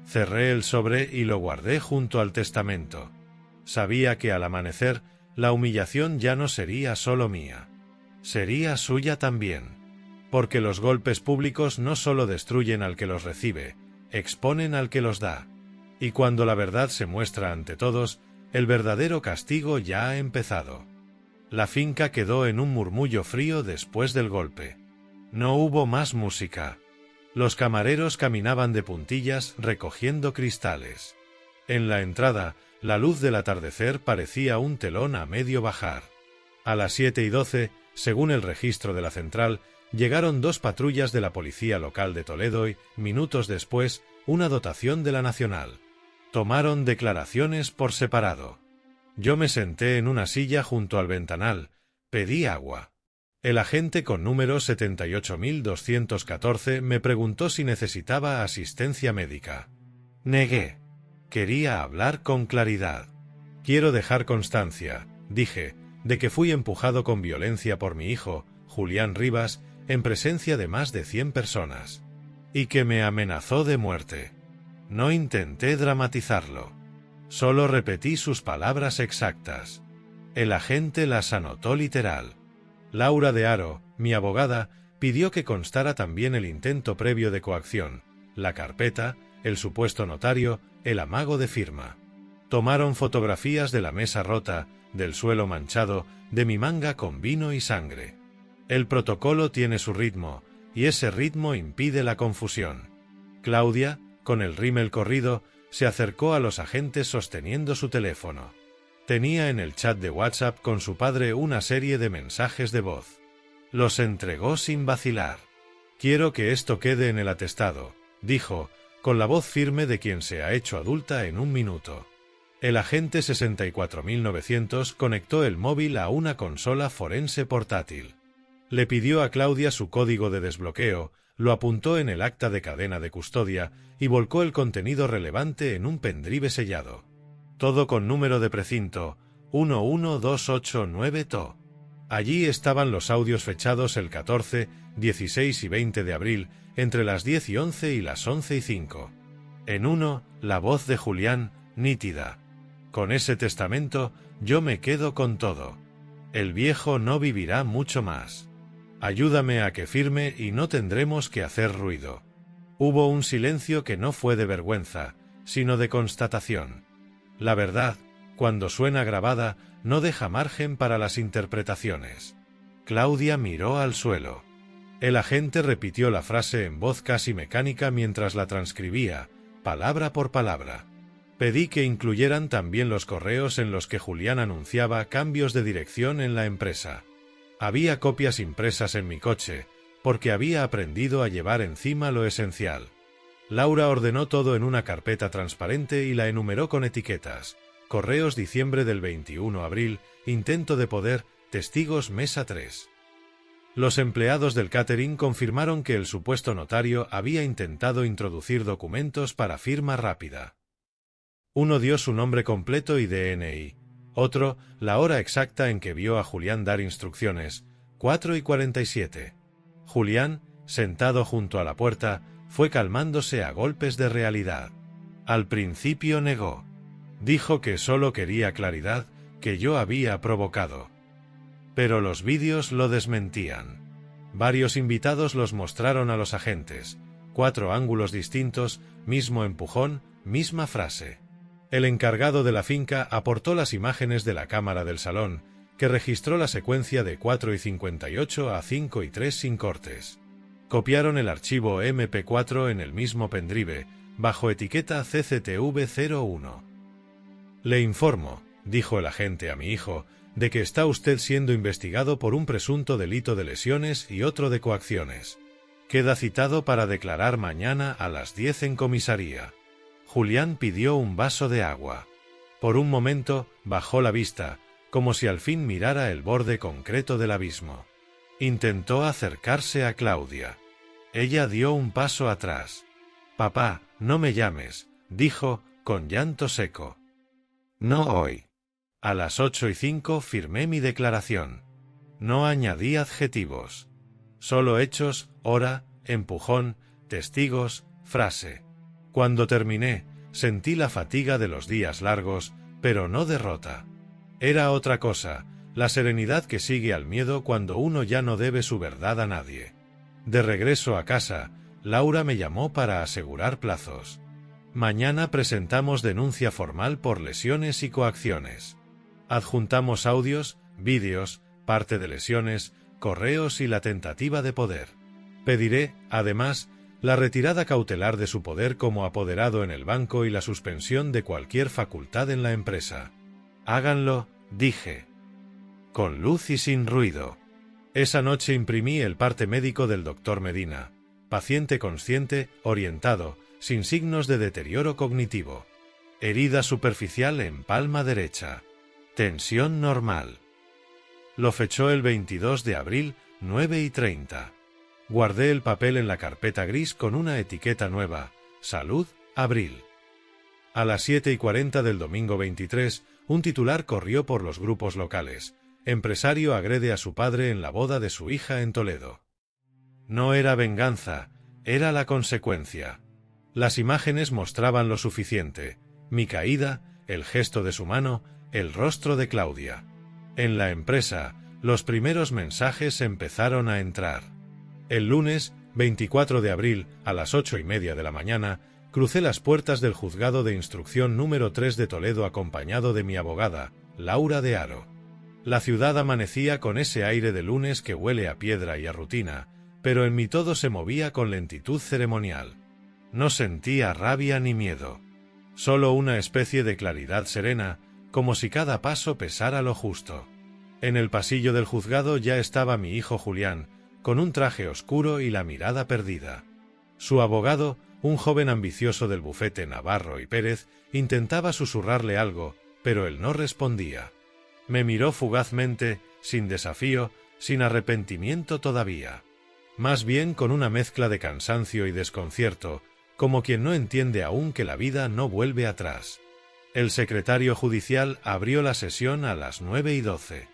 S1: Cerré el sobre y lo guardé junto al testamento. Sabía que al amanecer, la humillación ya no sería solo mía. Sería suya también. Porque los golpes públicos no solo destruyen al que los recibe, exponen al que los da. Y cuando la verdad se muestra ante todos, el verdadero castigo ya ha empezado. La finca quedó en un murmullo frío después del golpe. No hubo más música. Los camareros caminaban de puntillas recogiendo cristales. En la entrada, la luz del atardecer parecía un telón a medio bajar. A las 7:12, según el registro de la central, llegaron 2 patrullas de la policía local de Toledo y, minutos después, una dotación de la Nacional. Tomaron declaraciones por separado. Yo me senté en una silla junto al ventanal, pedí agua. El agente con número 78.214 me preguntó si necesitaba asistencia médica. Negué. Quería hablar con claridad. Quiero dejar constancia, dije, de que fui empujado con violencia por mi hijo, Julián Rivas, en presencia de más de 100 personas. Y que me amenazó de muerte. No intenté dramatizarlo. Solo repetí sus palabras exactas. El agente las anotó literal. Laura de Haro, mi abogada, pidió que constara también el intento previo de coacción, la carpeta, el supuesto notario, el amago de firma. Tomaron fotografías de la mesa rota, del suelo manchado, de mi manga con vino y sangre. El protocolo tiene su ritmo, y ese ritmo impide la confusión. Claudia, con el rímel corrido, se acercó a los agentes sosteniendo su teléfono. Tenía en el chat de WhatsApp con su padre una serie de mensajes de voz. Los entregó sin vacilar. Quiero que esto quede en el atestado, dijo, con la voz firme de quien se ha hecho adulta en un minuto. El agente 64900 conectó el móvil a una consola forense portátil. Le pidió a Claudia su código de desbloqueo, lo apuntó en el acta de cadena de custodia y volcó el contenido relevante en un pendrive sellado. Todo con número de precinto, 11289 TO. Allí estaban los audios fechados el 14, 16 y 20 de abril, entre las 10 y 11 y las 11:05. En uno, la voz de Julián, nítida. Con ese testamento, yo me quedo con todo. El viejo no vivirá mucho más. Ayúdame a que firme y no tendremos que hacer ruido. Hubo un silencio que no fue de vergüenza, sino de constatación. La verdad, cuando suena grabada, no deja margen para las interpretaciones. Claudia miró al suelo. El agente repitió la frase en voz casi mecánica mientras la transcribía, palabra por palabra. Pedí que incluyeran también los correos en los que Julián anunciaba cambios de dirección en la empresa. Había copias impresas en mi coche, porque había aprendido a llevar encima lo esencial. Laura ordenó todo en una carpeta transparente y la enumeró con etiquetas. Correos diciembre del 21 abril, intento de poder, testigos mesa 3. Los empleados del catering confirmaron que el supuesto notario había intentado introducir documentos para firma rápida. Uno dio su nombre completo y DNI. Otro, la hora exacta en que vio a Julián dar instrucciones, 4:47. Julián, sentado junto a la puerta, fue calmándose a golpes de realidad. Al principio negó. Dijo que solo quería claridad, que yo había provocado. Pero los vídeos lo desmentían. Varios invitados los mostraron a los agentes. 4 ángulos distintos, mismo empujón, misma frase. El encargado de la finca aportó las imágenes de la cámara del salón, que registró la secuencia de 4:58 a 5:03 sin cortes. Copiaron el archivo MP4 en el mismo pendrive, bajo etiqueta CCTV01. Le informo, dijo el agente a mi hijo, de que está usted siendo investigado por un presunto delito de lesiones y otro de coacciones. Queda citado para declarar mañana a las 10 en comisaría. Julián pidió un vaso de agua. Por un momento, bajó la vista, como si al fin mirara el borde concreto del abismo. Intentó acercarse a Claudia. Ella dio un paso atrás. «Papá, no me llames», dijo, con llanto seco. «No hoy». A las 8:05 firmé mi declaración. No añadí adjetivos. Solo hechos, hora, empujón, testigos, frase. Cuando terminé, sentí la fatiga de los días largos, pero no derrota. Era otra cosa, La serenidad que sigue al miedo cuando uno ya no debe su verdad a nadie. De regreso a casa, Laura me llamó para asegurar plazos. Mañana presentamos denuncia formal por lesiones y coacciones. Adjuntamos audios, vídeos, parte de lesiones, correos y la tentativa de poder. Pediré, además, la retirada cautelar de su poder como apoderado en el banco y la suspensión de cualquier facultad en la empresa. Háganlo, dije. Con luz y sin ruido. Esa noche imprimí el parte médico del doctor Medina. Paciente consciente, orientado, sin signos de deterioro cognitivo. Herida superficial en palma derecha. Tensión normal. Lo fechó el 22 de abril, 9:30. Guardé el papel en la carpeta gris con una etiqueta nueva. Salud, abril. A las 7:40 del domingo 23, un titular corrió por los grupos locales. Empresario agrede a su padre en la boda de su hija en Toledo. No era venganza, era la consecuencia. Las imágenes mostraban lo suficiente. Mi caída, el gesto de su mano, el rostro de Claudia. En la empresa, los primeros mensajes empezaron a entrar. El lunes, 24 de abril, a las 8:30 de la mañana, crucé las puertas del juzgado de instrucción número 3 de Toledo acompañado de mi abogada, Laura de Haro. La ciudad amanecía con ese aire de lunes que huele a piedra y a rutina, pero en mí todo se movía con lentitud ceremonial. No sentía rabia ni miedo. Solo una especie de claridad serena, como si cada paso pesara lo justo. En el pasillo del juzgado ya estaba mi hijo Julián, con un traje oscuro y la mirada perdida. Su abogado, un joven ambicioso del bufete Navarro y Pérez, intentaba susurrarle algo, pero él no respondía. Me miró fugazmente, sin desafío, sin arrepentimiento todavía. Más bien con una mezcla de cansancio y desconcierto, como quien no entiende aún que la vida no vuelve atrás. El secretario judicial abrió la sesión a las 9:12.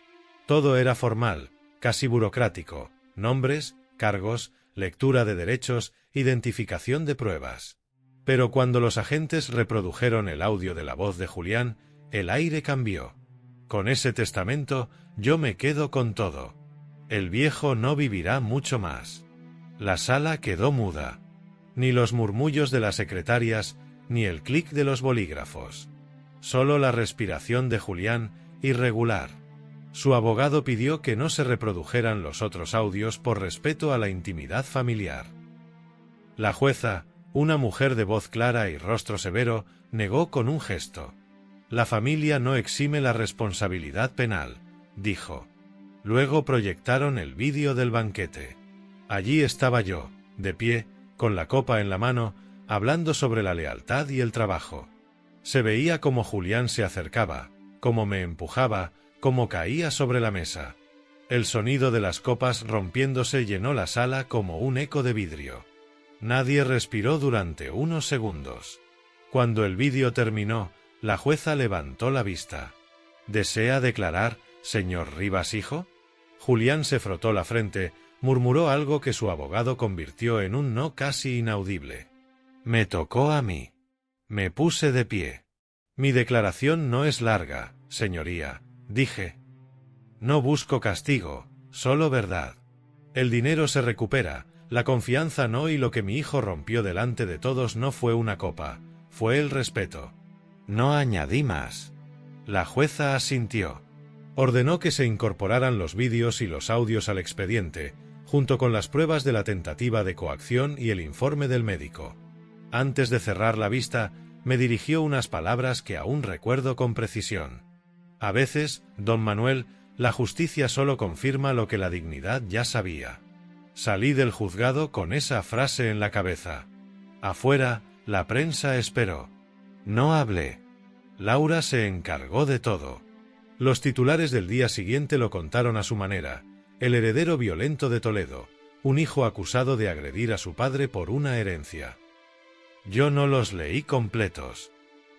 S1: Todo era formal, casi burocrático: nombres, cargos, lectura de derechos, identificación de pruebas. Pero cuando los agentes reprodujeron el audio de la voz de Julián, el aire cambió. Con ese testamento, yo me quedo con todo. El viejo no vivirá mucho más. La sala quedó muda. Ni los murmullos de las secretarias, ni el clic de los bolígrafos. Solo la respiración de Julián, irregular. Su abogado pidió que no se reprodujeran los otros audios por respeto a la intimidad familiar. La jueza, una mujer de voz clara y rostro severo, negó con un gesto. La familia no exime la responsabilidad penal, dijo. Luego proyectaron el vídeo del banquete. Allí estaba yo, de pie, con la copa en la mano, hablando sobre la lealtad y el trabajo. Se veía cómo Julián se acercaba, cómo me empujaba, cómo caía sobre la mesa. El sonido de las copas rompiéndose llenó la sala como un eco de vidrio. Nadie respiró durante unos segundos. Cuando el vídeo terminó, la jueza levantó la vista. ¿Desea declarar, señor Rivas hijo? Julián se frotó la frente, murmuró algo que su abogado convirtió en un no casi inaudible. Me tocó a mí. Me puse de pie. Mi declaración no es larga, señoría, dije. No busco castigo, solo verdad. El dinero se recupera, la confianza no, y lo que mi hijo rompió delante de todos no fue una copa, fue el respeto. No añadí más. La jueza asintió. Ordenó que se incorporaran los vídeos y los audios al expediente, junto con las pruebas de la tentativa de coacción y el informe del médico. Antes de cerrar la vista, me dirigió unas palabras que aún recuerdo con precisión. A veces, don Manuel, la justicia solo confirma lo que la dignidad ya sabía. Salí del juzgado con esa frase en la cabeza. Afuera, la prensa esperó. No hablé. Laura se encargó de todo. Los titulares del día siguiente lo contaron a su manera. El heredero violento de Toledo, un hijo acusado de agredir a su padre por una herencia. Yo no los leí completos.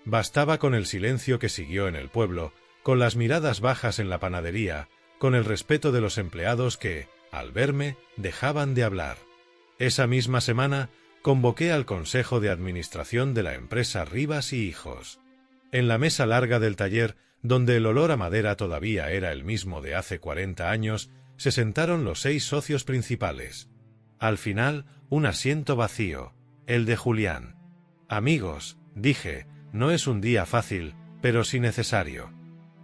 S1: Bastaba con el silencio que siguió en el pueblo, con las miradas bajas en la panadería, con el respeto de los empleados que, al verme, dejaban de hablar. Esa misma semana, convoqué al Consejo de Administración de la empresa Rivas y Hijos. En la mesa larga del taller donde el olor a madera todavía era el mismo de hace 40 años, se sentaron los 6 socios principales. Al final, un asiento vacío, el de Julián. Amigos, dije, no es un día fácil, pero sí necesario.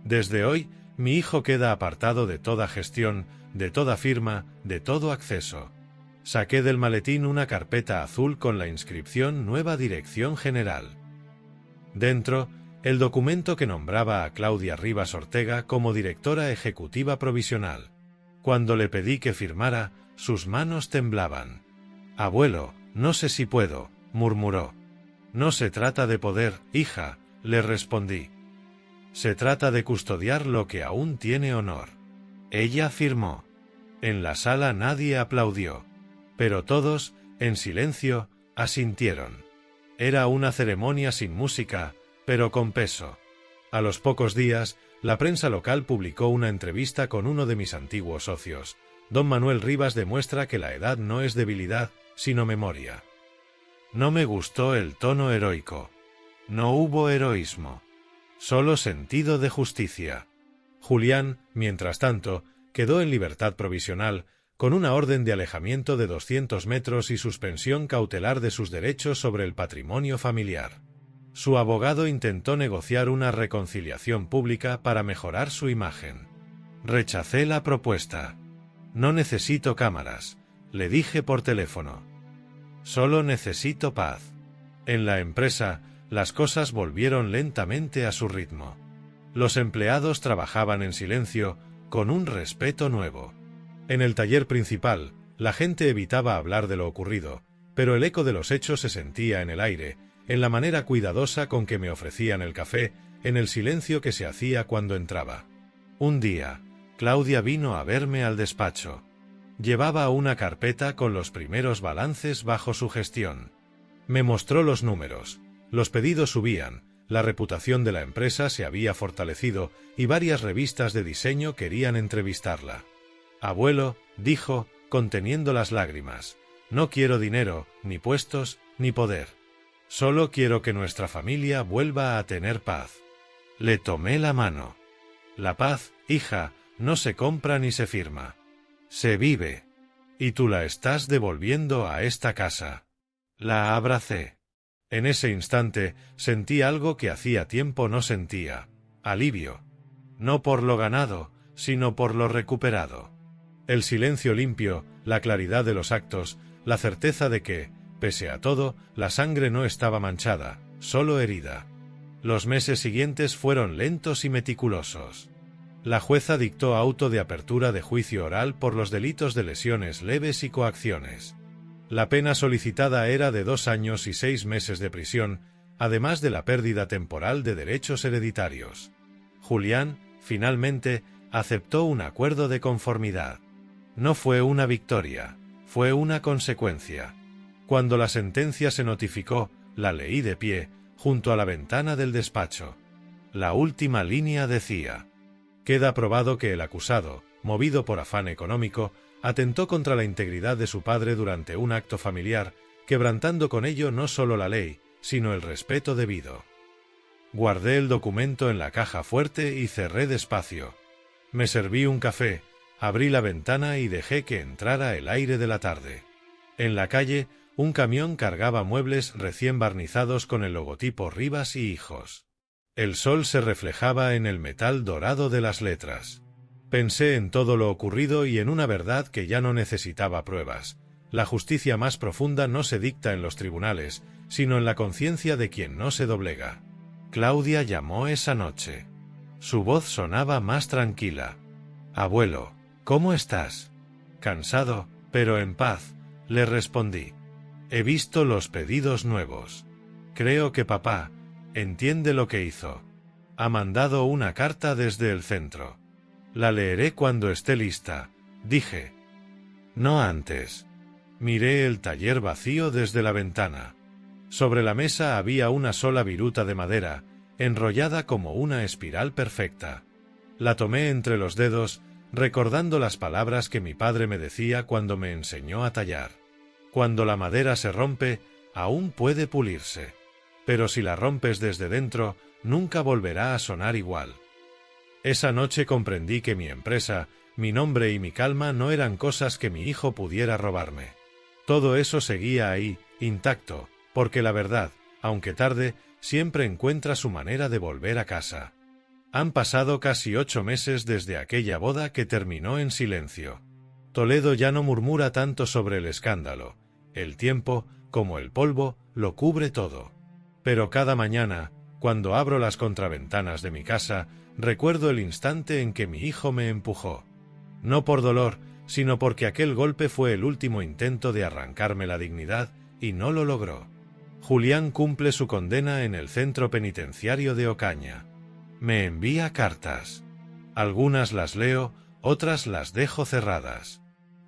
S1: Desde hoy, mi hijo queda apartado de toda gestión, de toda firma, de todo acceso. Saqué del maletín una carpeta azul con la inscripción Nueva Dirección General. Dentro, el documento que nombraba a Claudia Rivas Ortega como directora ejecutiva provisional. Cuando le pedí que firmara, sus manos temblaban. «Abuelo, no sé si puedo», murmuró. «No se trata de poder, hija», le respondí. «Se trata de custodiar lo que aún tiene honor». Ella firmó. En la sala nadie aplaudió, pero todos, en silencio, asintieron. Era una ceremonia sin música, pero con peso. A los pocos días, la prensa local publicó una entrevista con uno de mis antiguos socios. Don Manuel Rivas demuestra que la edad no es debilidad, sino memoria. No me gustó el tono heroico. No hubo heroísmo. Solo sentido de justicia. Julián, mientras tanto, quedó en libertad provisional, con una orden de alejamiento de 200 metros y suspensión cautelar de sus derechos sobre el patrimonio familiar. Su abogado intentó negociar una reconciliación pública para mejorar su imagen. Rechacé la propuesta. «No necesito cámaras», le dije por teléfono. «Solo necesito paz». En la empresa, las cosas volvieron lentamente a su ritmo. Los empleados trabajaban en silencio, con un respeto nuevo. En el taller principal, la gente evitaba hablar de lo ocurrido, pero el eco de los hechos se sentía en el aire, en la manera cuidadosa con que me ofrecían el café, en el silencio que se hacía cuando entraba. Un día, Claudia vino a verme al despacho. Llevaba una carpeta con los primeros balances bajo su gestión. Me mostró los números. Los pedidos subían, la reputación de la empresa se había fortalecido y varias revistas de diseño querían entrevistarla. «Abuelo», dijo, conteniendo las lágrimas, «no quiero dinero, ni puestos, ni poder. Solo quiero que nuestra familia vuelva a tener paz». Le tomé la mano. «La paz, hija, no se compra ni se firma. Se vive. Y tú la estás devolviendo a esta casa». La abracé. En ese instante sentí algo que hacía tiempo no sentía: alivio. No por lo ganado, sino por lo recuperado. El silencio limpio, la claridad de los actos, la certeza de que, pese a todo, la sangre no estaba manchada, solo herida. Los meses siguientes fueron lentos y meticulosos. La jueza dictó auto de apertura de juicio oral por los delitos de lesiones leves y coacciones. La pena solicitada era de 2 años y 6 meses de prisión, además de la pérdida temporal de derechos hereditarios. Julián, finalmente, aceptó un acuerdo de conformidad. No fue una victoria, fue una consecuencia. Cuando la sentencia se notificó, la leí de pie, junto a la ventana del despacho. La última línea decía: «Queda probado que el acusado, movido por afán económico, atentó contra la integridad de su padre durante un acto familiar, quebrantando con ello no solo la ley, sino el respeto debido». Guardé el documento en la caja fuerte y cerré despacio. Me serví un café, abrí la ventana y dejé que entrara el aire de la tarde. En la calle, un camión cargaba muebles recién barnizados con el logotipo Rivas y Hijos. El sol se reflejaba en el metal dorado de las letras. Pensé en todo lo ocurrido y en una verdad que ya no necesitaba pruebas. La justicia más profunda no se dicta en los tribunales, sino en la conciencia de quien no se doblega. Claudia llamó esa noche. Su voz sonaba más tranquila. «Abuelo, ¿cómo estás?» «Cansado, pero en paz», le respondí. «He visto los pedidos nuevos. Creo que papá entiende lo que hizo. Ha mandado una carta desde el centro. La leeré cuando esté lista», dije. «No antes». Miré el taller vacío desde la ventana. Sobre la mesa había una sola viruta de madera, enrollada como una espiral perfecta. La tomé entre los dedos, recordando las palabras que mi padre me decía cuando me enseñó a tallar. Cuando la madera se rompe, aún puede pulirse. Pero si la rompes desde dentro, nunca volverá a sonar igual. Esa noche comprendí que mi empresa, mi nombre y mi calma no eran cosas que mi hijo pudiera robarme. Todo eso seguía ahí, intacto, porque la verdad, aunque tarde, siempre encuentra su manera de volver a casa. Han pasado casi 8 meses desde aquella boda que terminó en silencio. Toledo ya no murmura tanto sobre el escándalo. El tiempo, como el polvo, lo cubre todo. Pero cada mañana, cuando abro las contraventanas de mi casa, recuerdo el instante en que mi hijo me empujó. No por dolor, sino porque aquel golpe fue el último intento de arrancarme la dignidad, y no lo logró. Julián cumple su condena en el centro penitenciario de Ocaña. Me envía cartas. Algunas las leo, otras las dejo cerradas.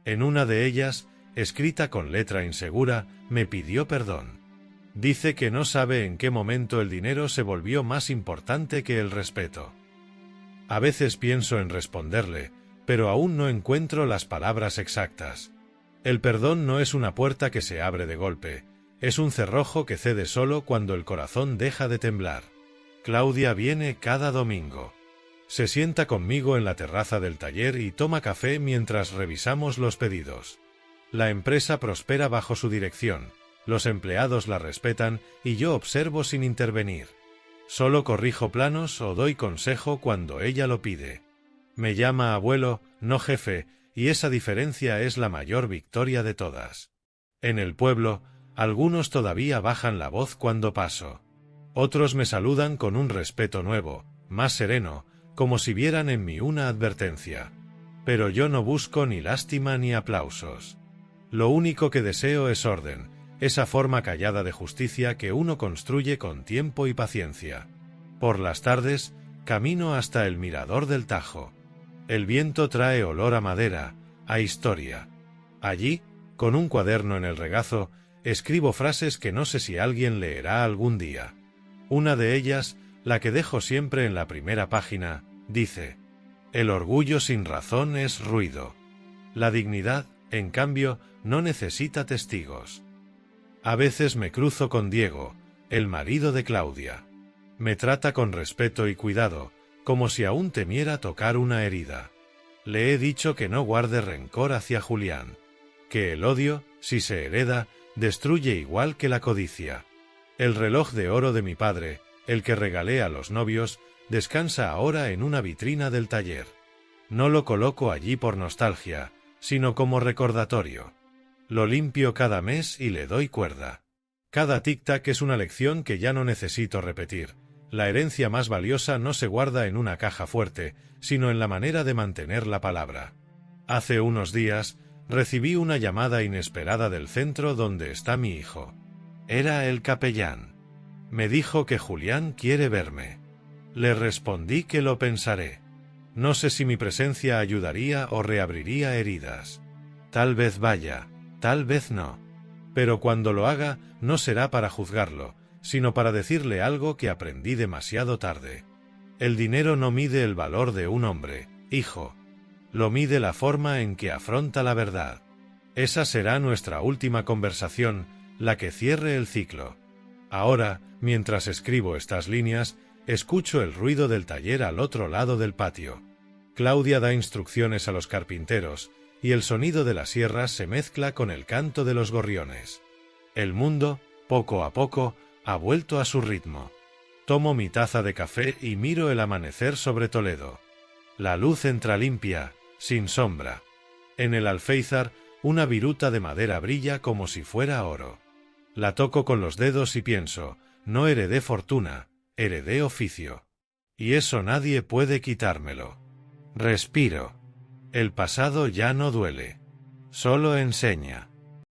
S1: En una de ellas, escrita con letra insegura, me pidió perdón. Dice que no sabe en qué momento el dinero se volvió más importante que el respeto. A veces pienso en responderle, pero aún no encuentro las palabras exactas. El perdón no es una puerta que se abre de golpe, es un cerrojo que cede solo cuando el corazón deja de temblar. Claudia viene cada domingo. Se sienta conmigo en la terraza del taller y toma café mientras revisamos los pedidos. La empresa prospera bajo su dirección, los empleados la respetan y yo observo sin intervenir. Solo corrijo planos o doy consejo cuando ella lo pide. Me llama abuelo, no jefe, y esa diferencia es la mayor victoria de todas. En el pueblo, algunos todavía bajan la voz cuando paso. Otros me saludan con un respeto nuevo, más sereno, como si vieran en mí una advertencia. Pero yo no busco ni lástima ni aplausos. Lo único que deseo es orden, esa forma callada de justicia que uno construye con tiempo y paciencia. Por las tardes, camino hasta el mirador del Tajo. El viento trae olor a madera, a historia. Allí, con un cuaderno en el regazo, escribo frases que no sé si alguien leerá algún día. Una de ellas, la que dejo siempre en la primera página, dice: el orgullo sin razón es ruido. La dignidad, en cambio, no necesita testigos. A veces me cruzo con Diego, el marido de Claudia. Me trata con respeto y cuidado, como si aún temiera tocar una herida. Le he dicho que no guarde rencor hacia Julián, que el odio, si se hereda, destruye igual que la codicia. El reloj de oro de mi padre, el que regalé a los novios, descansa ahora en una vitrina del taller. No lo coloco allí por nostalgia, sino como recordatorio. Lo limpio cada mes y le doy cuerda. Cada tic-tac es una lección que ya no necesito repetir. La herencia más valiosa no se guarda en una caja fuerte, sino en la manera de mantener la palabra. Hace unos días, recibí una llamada inesperada del centro donde está mi hijo. Era el capellán. Me dijo que Julián quiere verme. Le respondí que lo pensaré. No sé si mi presencia ayudaría o reabriría heridas. Tal vez vaya, tal vez no. Pero cuando lo haga, no será para juzgarlo, sino para decirle algo que aprendí demasiado tarde. El dinero no mide el valor de un hombre, hijo. Lo mide la forma en que afronta la verdad. Esa será nuestra última conversación, la que cierre el ciclo. Ahora, mientras escribo estas líneas, escucho el ruido del taller al otro lado del patio. Claudia da instrucciones a los carpinteros, y el sonido de las sierras se mezcla con el canto de los gorriones. El mundo, poco a poco, ha vuelto a su ritmo. Tomo mi taza de café y miro el amanecer sobre Toledo. La luz entra limpia, sin sombra. En el alféizar, una viruta de madera brilla como si fuera oro. La toco con los dedos y pienso, no heredé fortuna, heredé oficio. Y eso nadie puede quitármelo. Respiro. El pasado ya no duele. Solo enseña.